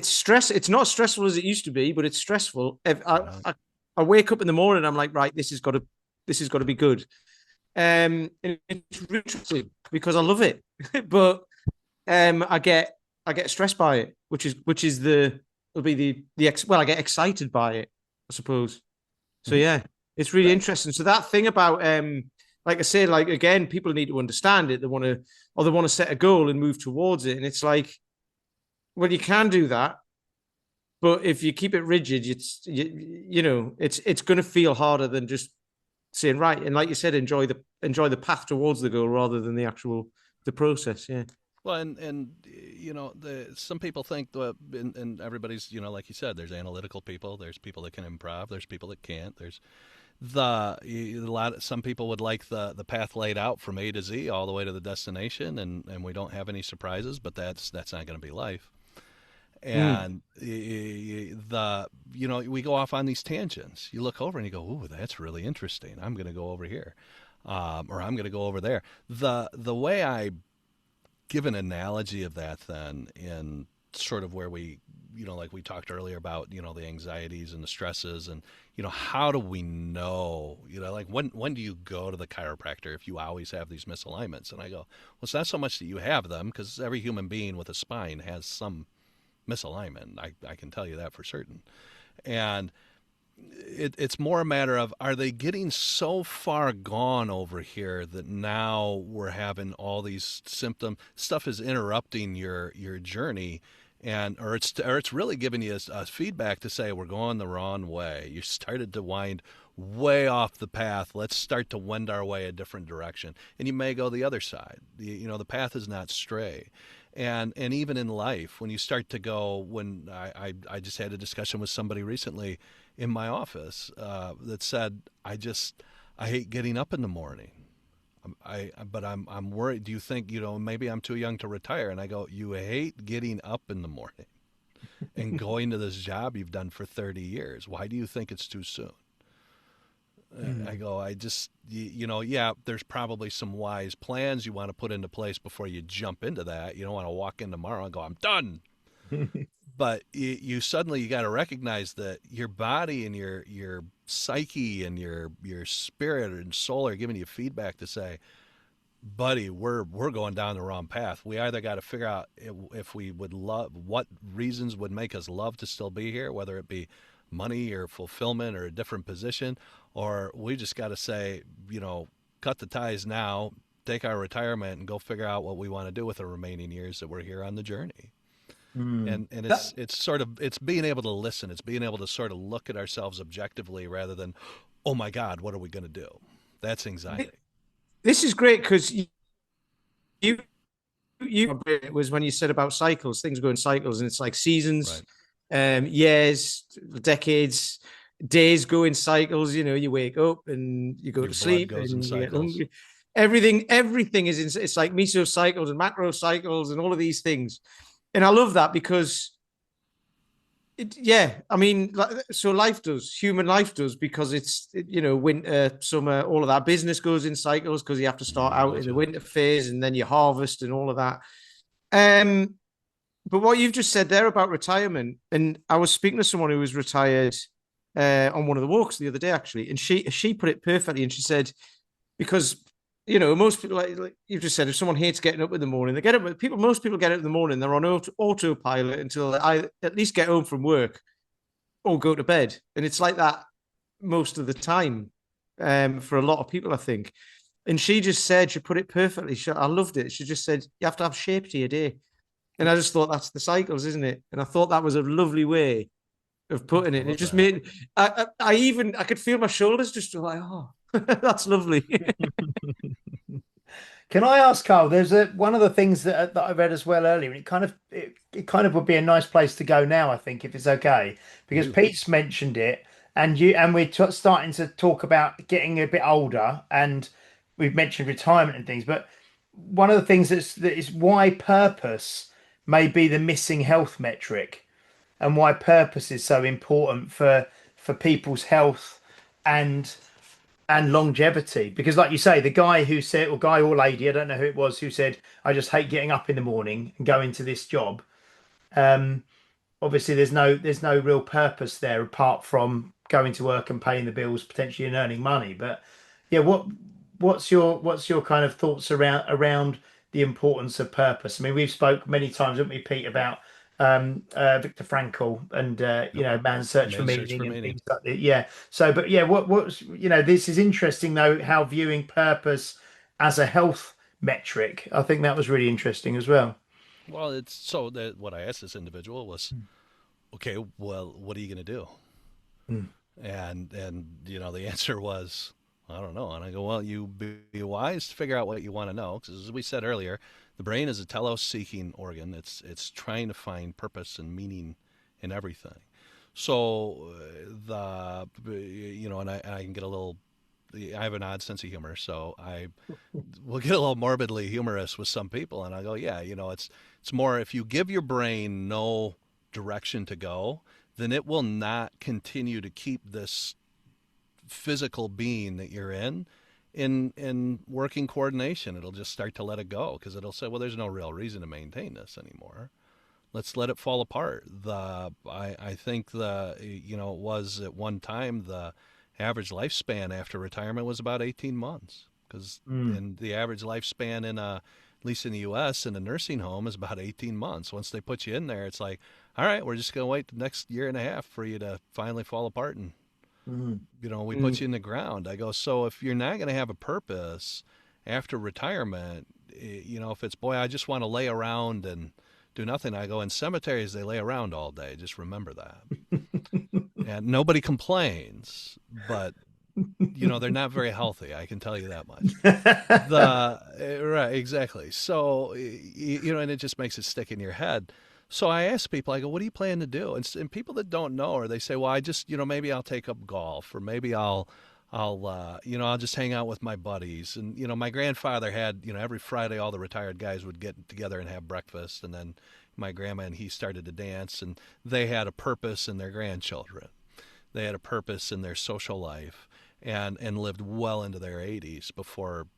Speaker 4: stress. It's not stressful as it used to be, but it's stressful. I wake up in the morning, I'm like, right, this has got to be good. And it's interesting because I love it, but I get stressed by it, which is I get excited by it, I suppose. So yeah, it's really interesting. So that thing about like I say, like again, people need to understand it. They want to, or they want to set a goal and move towards it. And it's like, well, you can do that, but if you keep it rigid, it's going to feel harder than just saying right. And like you said, enjoy the path towards the goal rather than the process. Yeah.
Speaker 3: Well, and some people think and everybody's, like you said, there's analytical people, there's people that can improv, there's people that can't. There's some people would like the path laid out from A to Z all the way to the destination, and we don't have any surprises, but that's not going to be life. And we go off on these tangents. You look over and you go, "Ooh, that's really interesting. I'm going to go over here, or I'm going to go over there." The way I give an analogy of that, then, in sort of where we, like we talked earlier about, the anxieties and the stresses, and how do we know, like when do you go to the chiropractor if you always have these misalignments? And I go, well, it's not so much that you have them, because every human being with a spine has some misalignment. I can tell you that for certain. And it's more a matter of, are they getting so far gone over here that now we're having all these symptoms, stuff is interrupting your journey, or it's really giving you a feedback to say, we're going the wrong way. You started to wind way off the path. Let's start to wend our way a different direction. And you may go the other side. The path is not stray. And even in life, when you start to go, when I just had a discussion with somebody recently in my office that said, I hate getting up in the morning. But I'm worried. Do you think, maybe I'm too young to retire? And I go, you hate getting up in the morning and going to this job you've done for 30 years. Why do you think it's too soon? I go, yeah, there's probably some wise plans you want to put into place before you jump into that. You don't want to walk in tomorrow and go, I'm done. But you got to recognize that your body and your psyche and your spirit and soul are giving you feedback to say, buddy, we're going down the wrong path. We either got to figure out if we would love, what reasons would make us love to still be here, whether it be money or fulfillment or a different position, or we just got to say, cut the ties now, take our retirement, and go figure out what we want to do with the remaining years that we're here on the journey. And it's being able to listen. It's being able to sort of look at ourselves objectively rather than, oh my God, what are we going to do? That's anxiety.
Speaker 4: This is great because you it was when you said about cycles, things go in cycles, and it's like seasons, right. Years, decades, days go in cycles. You wake up and you go to sleep, and you get hungry. Everything is in, it's like mesocycles and macro cycles and all of these things. And I love that because so human life does, because it's, winter, summer, all of that. Business goes in cycles because you have to start out in the winter phase and then you harvest and all of that. But what you've just said there about retirement, and I was speaking to someone who was retired on one of the walks the other day, actually, and she put it perfectly, and she said, because most people, like you've just said, if someone hates getting up in the morning, most people get up in the morning, they're on autopilot until they at least get home from work or go to bed. And it's like that most of the time for a lot of people, I think. And she just said, she put it perfectly. I loved it. She just said, you have to have shape to your day. And I just thought, that's the cycles, isn't it? And I thought that was a lovely way of putting it. It just made, I could feel my shoulders just like, oh, that's lovely.
Speaker 2: Can I ask, Carl? There's one of the things that I read as well earlier, and it kind of would be a nice place to go now, I think, if it's okay, because Pete's mentioned it, and we're starting to talk about getting a bit older, and we've mentioned retirement and things. But one of the things that is why purpose may be the missing health metric, and why purpose is so important for people's health and longevity. Because like you say, the guy who said, or guy or lady, I don't know who it was, who said, I just hate getting up in the morning and going to this job. Obviously there's no real purpose there apart from going to work and paying the bills potentially and earning money. But yeah, what's your kind of thoughts around the importance of purpose? I mean, we've spoke many times, haven't we, Pete, about Viktor Frankl, and
Speaker 3: Yep.
Speaker 2: Man's Search for
Speaker 3: Man's Search for
Speaker 2: Meaning and
Speaker 3: Meaning.
Speaker 2: things like that. Yeah. So, but yeah, what's this is interesting though, how viewing purpose as a health metric. I think that was really interesting as well.
Speaker 3: Well, it's so that what I asked this individual was, okay, well, what are you going to do?
Speaker 2: Mm.
Speaker 3: And the answer was, I don't know. And I go, well, you be wise to figure out what you want to know, because as we said earlier, the brain is a telos-seeking organ. It's trying to find purpose and meaning in everything. So and I can get a little. I have an odd sense of humor, so I will get a little morbidly humorous with some people, and I go, yeah, it's more if you give your brain no direction to go, then it will not continue to keep this physical being that you're in working coordination. It'll just start to let it go because it'll say, well, there's no real reason to maintain this anymore. Let's let it fall apart. I think it was at one time the average lifespan after retirement was about 18 months, because
Speaker 2: Mm.
Speaker 3: in the average lifespan at least in the U.S. in a nursing home is about 18 months. Once they put you in there, it's like, all right, we're just going to wait the next year and a half for you to finally fall apart, and
Speaker 2: Mm.
Speaker 3: we put
Speaker 4: Mm.
Speaker 3: you in the ground. I go, so if you're not going to have a purpose after retirement, if it's, boy, I just want to lay around and do nothing, I go, in cemeteries, they lay around all day. Just remember that. And nobody complains, but, they're not very healthy. I can tell you that much. Right, exactly. So, and it just makes it stick in your head. So I ask people, I go, what do you plan to do? And people that don't know, or they say, well, I just, maybe I'll take up golf, or maybe I'll just hang out with my buddies. And, my grandfather had, every Friday, all the retired guys would get together and have breakfast. And then my grandma and he started to dance, and they had a purpose in their grandchildren. They had a purpose in their social life, and lived well into their 80s before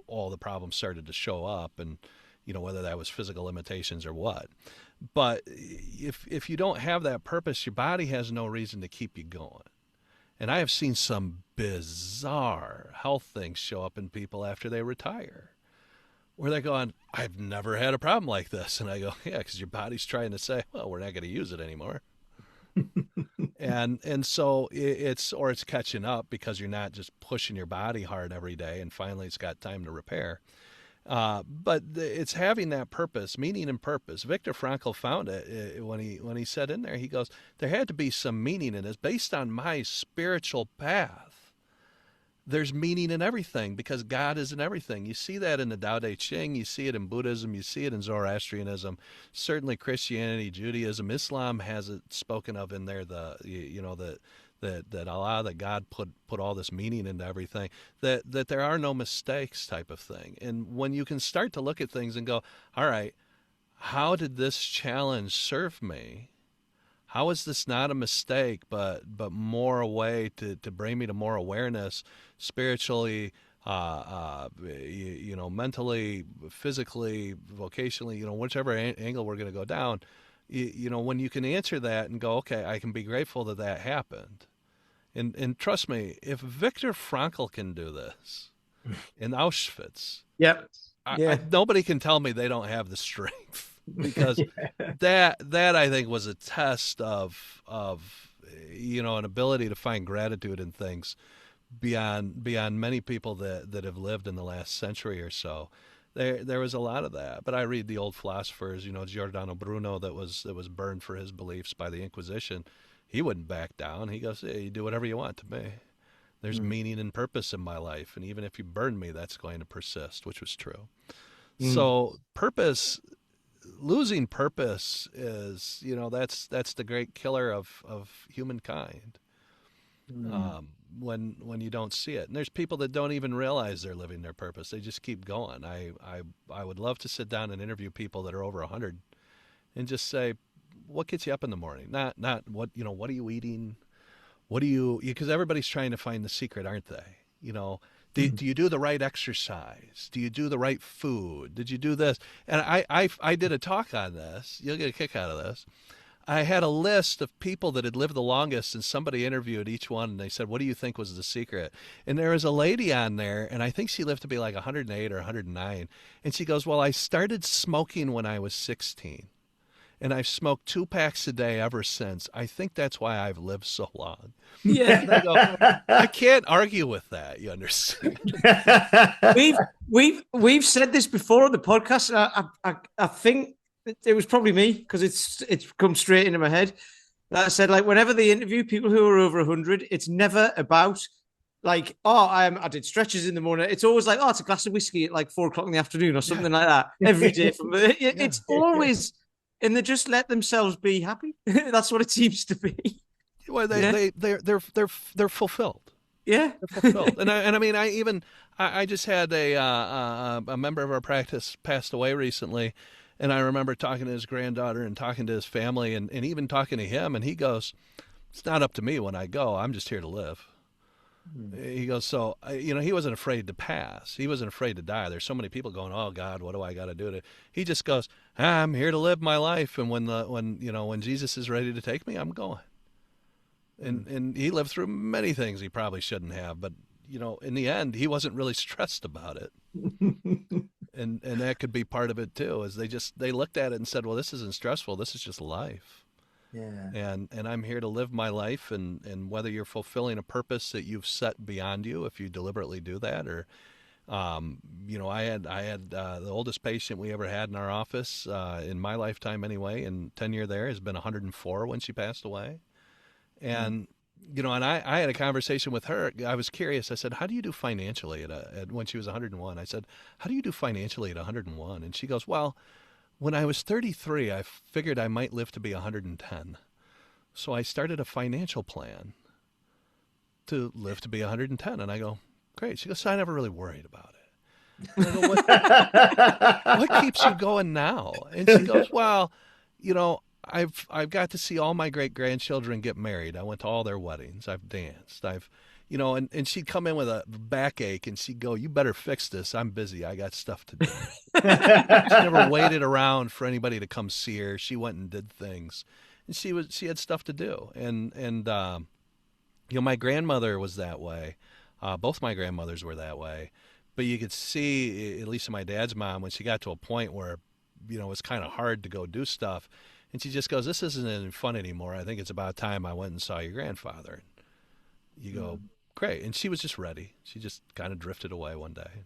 Speaker 3: all the problems started to show up, and, whether that was physical limitations or what. But if you don't have that purpose, your body has no reason to keep you going. And I have seen some bizarre health things show up in people after they retire, where they're going, I've never had a problem like this. And I go, yeah, because your body's trying to say, well, we're not going to use it anymore. And so it's catching up because you're not just pushing your body hard every day, and finally it's got time to repair. But it's having that purpose, meaning and purpose. Viktor Frankl found it when he said in there, he goes, there had to be some meaning in this based on my spiritual path. There's meaning in everything because God is in everything. You see that in the Tao Te Ching. You see it in Buddhism. You see it in Zoroastrianism. Certainly Christianity, Judaism, Islam has it spoken of in there. That Allah, that God put all this meaning into everything. That there are no mistakes, type of thing. And when you can start to look at things and go, all right, how did this challenge serve me? How is this not a mistake, but more a way to bring me to more awareness, spiritually, mentally, physically, vocationally, whichever angle we're going to go down. When you can answer that and go, okay, I can be grateful that happened. And trust me, if Viktor Frankl can do this in Auschwitz,
Speaker 4: Yep. Yeah.
Speaker 3: nobody can tell me they don't have the strength. Because that I think was a test of an ability to find gratitude in things beyond many people that have lived in the last century or so. There was a lot of that. But I read the old philosophers, Giordano Bruno, that was burned for his beliefs by the Inquisition. He wouldn't back down. He goes, hey, you do whatever you want to me. There's meaning and purpose in my life, and even if you burn me, that's going to persist, which was true. So purpose. Losing purpose is, that's the great killer of humankind. When you don't see it, and there's people that don't even realize they're living their purpose. They just keep going. I would love to sit down and interview people that are over 100 and just say, what gets you up in the morning? Not what what are you eating? What do you? Because everybody's trying to find the secret, aren't they? Do you do the right exercise? Do you do the right food? Did you do this? And I did a talk on this. You'll get a kick out of this. I had a list of people that had lived the longest, and somebody interviewed each one, and they said, what do you think was the secret? And there was a lady on there, and I think she lived to be like 108 or 109. And she goes, well, I started smoking when I was 16. and I've smoked 2 packs a day ever since. I think that's why I've lived so long.
Speaker 4: Yeah.
Speaker 3: And I go, I can't argue with that. You understand?
Speaker 4: We've said this before on the podcast. I think it was probably me because it's come straight into my head. That I said, like, whenever they interview people who are over 100, it's never about like, oh, I did stretches in the morning. It's always like, oh, it's a glass of whiskey at like 4 o'clock in the afternoon or something like that every day. It's always, and they just let themselves be happy. That's what it seems to be.
Speaker 3: Well, they're fulfilled.
Speaker 4: Yeah,
Speaker 3: they're fulfilled. And I mean, I just had a member of our practice passed away recently, and I remember talking to his granddaughter and talking to his family, and even talking to him, and he goes, "It's not up to me when I go. I'm just here to live." He goes, so, he wasn't afraid to pass. He wasn't afraid to die. There's so many people going, oh God, what do I got to do to, he just goes, I'm here to live my life. And when Jesus is ready to take me, I'm going. And he lived through many things he probably shouldn't have, but in the end, he wasn't really stressed about it. and that could be part of it too, is they looked at it and said, well, this isn't stressful. This is just life.
Speaker 2: Yeah.
Speaker 3: And I'm here to live my life, and whether you're fulfilling a purpose that you've set beyond you, if you deliberately do that, or, I had the oldest patient we ever had in our office, in my lifetime anyway, and tenure there has been 104 when she passed away. And, and I had a conversation with her. I was curious. I said, how do you do financially when she was 101? I said, how do you do financially at 101? And she goes, well, when I was 33, I figured I might live to be 110. So I started a financial plan to live to be 110. And I go, great. She goes, so I never really worried about it. And I go, what keeps you going now? And she goes, well, I've got to see all my great grandchildren get married. I went to all their weddings. I've danced. And she'd come in with a backache and she'd go, you better fix this. I'm busy. I got stuff to do. She never waited around for anybody to come see her. She went and did things, and she had stuff to do. And my grandmother was that way. Both my grandmothers were that way. But you could see, at least my dad's mom, when she got to a point where, it was kind of hard to go do stuff. And she just goes, this isn't any fun anymore. I think it's about time I went and saw your grandfather. You go, great. And she was just ready. She just kind of drifted away one day.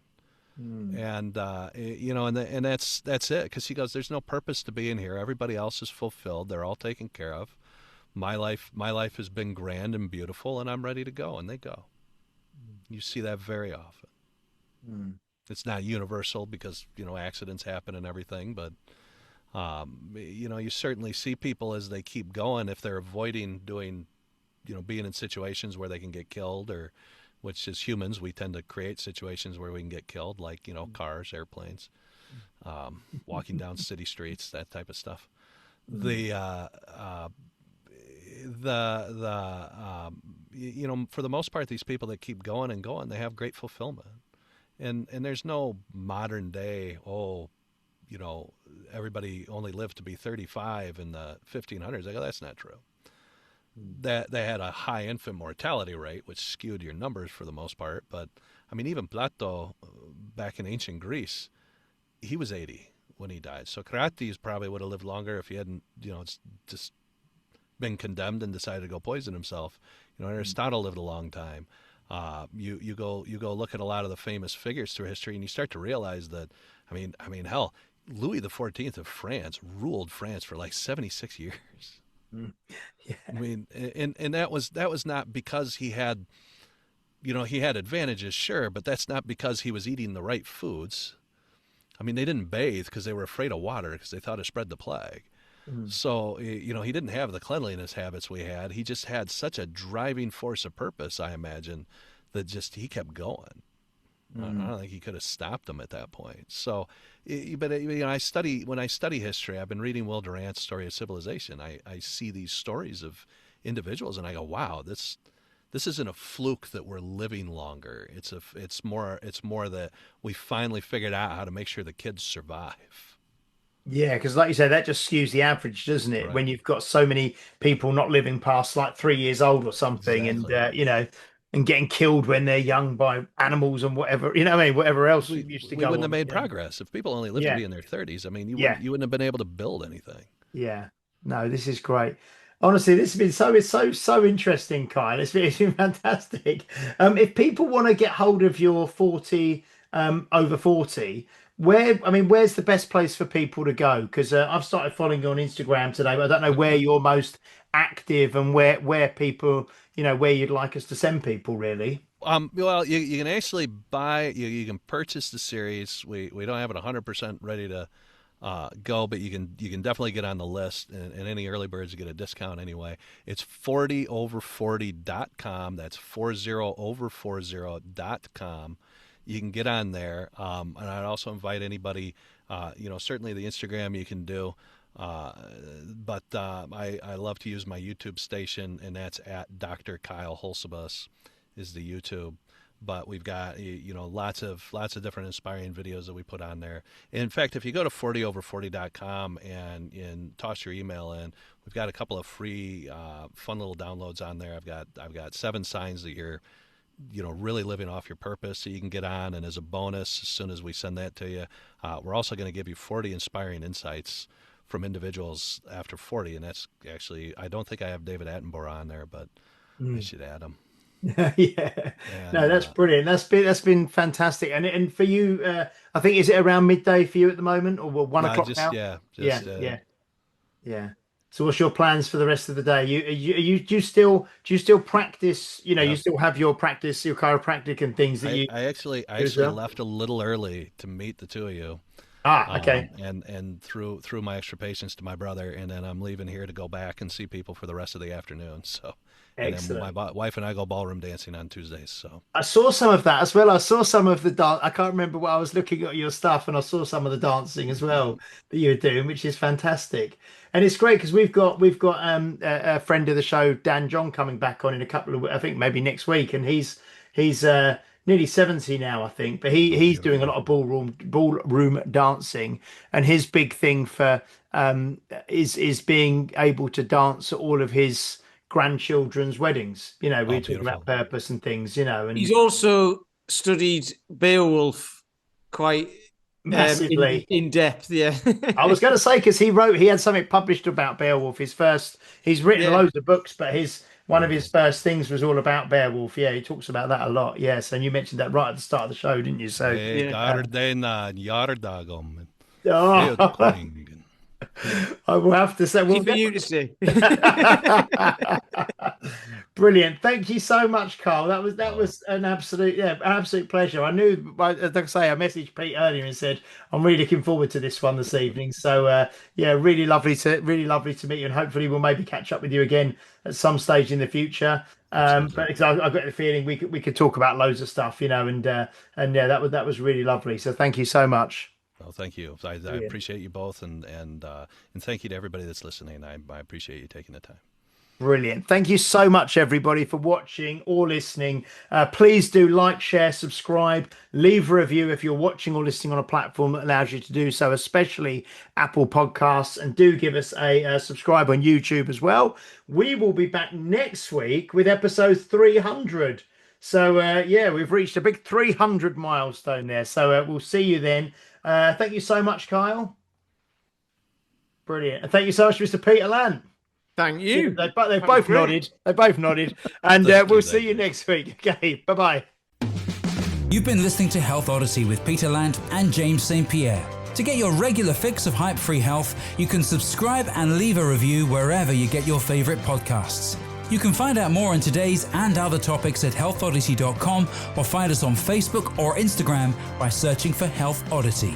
Speaker 3: And, and that's it. Because she goes, there's no purpose to being here. Everybody else is fulfilled. They're all taken care of. My life has been grand and beautiful, and I'm ready to go. And they go. You see that very often. It's not universal because, accidents happen and everything, but, you certainly see people as they keep going, if they're avoiding doing, being in situations where they can get killed, or which as humans, we tend to create situations where we can get killed, like, cars, airplanes, walking down city streets, that type of stuff. For the most part, these people that keep going and going, they have great fulfillment. And there's no modern day, everybody only lived to be 35 in the 1500s. I go, that's not true. That they had a high infant mortality rate, which skewed your numbers for the most part. But I mean, even Plato, back in ancient Greece, he was 80 when he died. So Crates probably would have lived longer if he hadn't, just been condemned and decided to go poison himself. Aristotle lived a long time. You go look at a lot of the famous figures through history, and you start to realize that, I mean, hell, Louis XIV of France ruled France for like 76 years.
Speaker 2: Yeah.
Speaker 3: I mean, and that was not because he had, he had advantages, sure, but that's not because he was eating the right foods. I mean, they didn't bathe because they were afraid of water because they thought it spread the plague. So, he didn't have the cleanliness habits we had. He just had such a driving force of purpose, I imagine, that just he kept going. I don't think he could have stopped them at that point. So, when I study history, I've been reading Will Durant's Story of Civilization. I see these stories of individuals, and I go, wow, this isn't a fluke that we're living longer. It's more that we finally figured out how to make sure the kids survive.
Speaker 2: Yeah, because like you said, that just skews the average, doesn't it?
Speaker 3: Right.
Speaker 2: When you've got so many people not living past like 3 years old or something,
Speaker 3: Exactly.
Speaker 2: and getting killed when they're young by animals and whatever, whatever else used to
Speaker 3: We
Speaker 2: go
Speaker 3: wouldn't have
Speaker 2: on.
Speaker 3: made progress if people only lived to be in their 30s. I mean, you wouldn't have been able to build anything.
Speaker 2: Yeah. No, this is great. Honestly, this has been so interesting, Kyle. It's been fantastic. If people want to get hold of your 40 over 40, where's the best place for people to go? Because I've started following you on Instagram today, but I don't know where you're most active and where people, where you'd like us to send people, really.
Speaker 3: Well, you can actually buy, you can purchase the series. We don't have it 100% ready to go, but you can definitely get on the list, and any early birds get a discount anyway. It's 40over40.com. That's 40over40.com. You can get on there, and I'd also invite anybody. Certainly the Instagram you can do. But I love to use my YouTube station, and that's at Dr. Kyle Hulsebus is the YouTube. But we've got lots of different inspiring videos that we put on there. In fact, if you go to 40over40.com and toss your email in, we've got a couple of free fun little downloads on there. I've got 7 signs that you're really living off your purpose, so you can get on. And as a bonus, as soon as we send that to you, we're also going to give you 40 inspiring insights from individuals after 40. And that's actually, I don't think I have David Attenborough on there, but I should add him.
Speaker 2: Yeah.
Speaker 3: And,
Speaker 2: No, that's brilliant. That's been fantastic. And for you, I think, is it around midday for you at the moment, or 1 o'clock now? Yeah. So what's your plans for the rest of the day? Do you still practice, you still have your practice, your chiropractic and things that
Speaker 3: I actually left a little early to meet the two of you.
Speaker 2: Okay.
Speaker 3: And through my extra patience to my brother, and then I'm leaving here to go back and see people for the rest of the afternoon. So,
Speaker 2: Excellent.
Speaker 3: And then my wife and I go ballroom dancing on Tuesdays. So
Speaker 2: I saw some of that as well. I saw some of the dance. I can't remember what I was looking at your stuff, and I saw some of the dancing as well that you were doing, which is fantastic. And it's great because we've got a friend of the show, Dan John, coming back on in a couple of, I think maybe next week, and he's nearly 70 now, I think, but he's doing a lot of ballroom dancing, and his big thing for is being able to dance at all of his grandchildren's weddings. We were talking about purpose and things, and
Speaker 4: he's also studied Beowulf quite
Speaker 2: massively
Speaker 4: in depth. Yeah.
Speaker 2: I was going to say, because he had something published about Beowulf. He's written loads of books, but one of his first things was all about Beowulf. Yeah, he talks about that a lot. Yes, and you mentioned that right at the start of the show, didn't you? So I will have to say,
Speaker 4: for you to see.
Speaker 2: Brilliant. Thank you so much, Carl. That was an absolute pleasure. I knew, like I say, I messaged Pete earlier and said I'm really looking forward to this one this evening. So really lovely to meet you, and hopefully we'll maybe catch up with you again at some stage in the future. But I've got the feeling we could talk about loads of stuff, and that was really lovely. So thank you so much.
Speaker 3: Well, thank you. I appreciate you both, and thank you to everybody that's listening. I appreciate you taking the time.
Speaker 2: Brilliant. Thank you so much, everybody, for watching or listening. Please do like, share, subscribe, leave a review if you're watching or listening on a platform that allows you to do so, especially Apple Podcasts, and do give us a subscribe on YouTube as well. We will be back next week with episode 300. So, we've reached a big 300 milestone there. So we'll see you then. Thank you so much, Kyle. Brilliant. And thank you so much, Mr. Peter Lant.
Speaker 4: Thank you.
Speaker 2: They both nodded. They both nodded. And we'll see you next week. Okay, bye-bye.
Speaker 1: You've been listening to Health Odyssey with Peter Lant and James St. Pierre. To get your regular fix of hype-free health, you can subscribe and leave a review wherever you get your favorite podcasts. You can find out more on today's and other topics at healthodyssey.com, or find us on Facebook or Instagram by searching for Health Odyssey.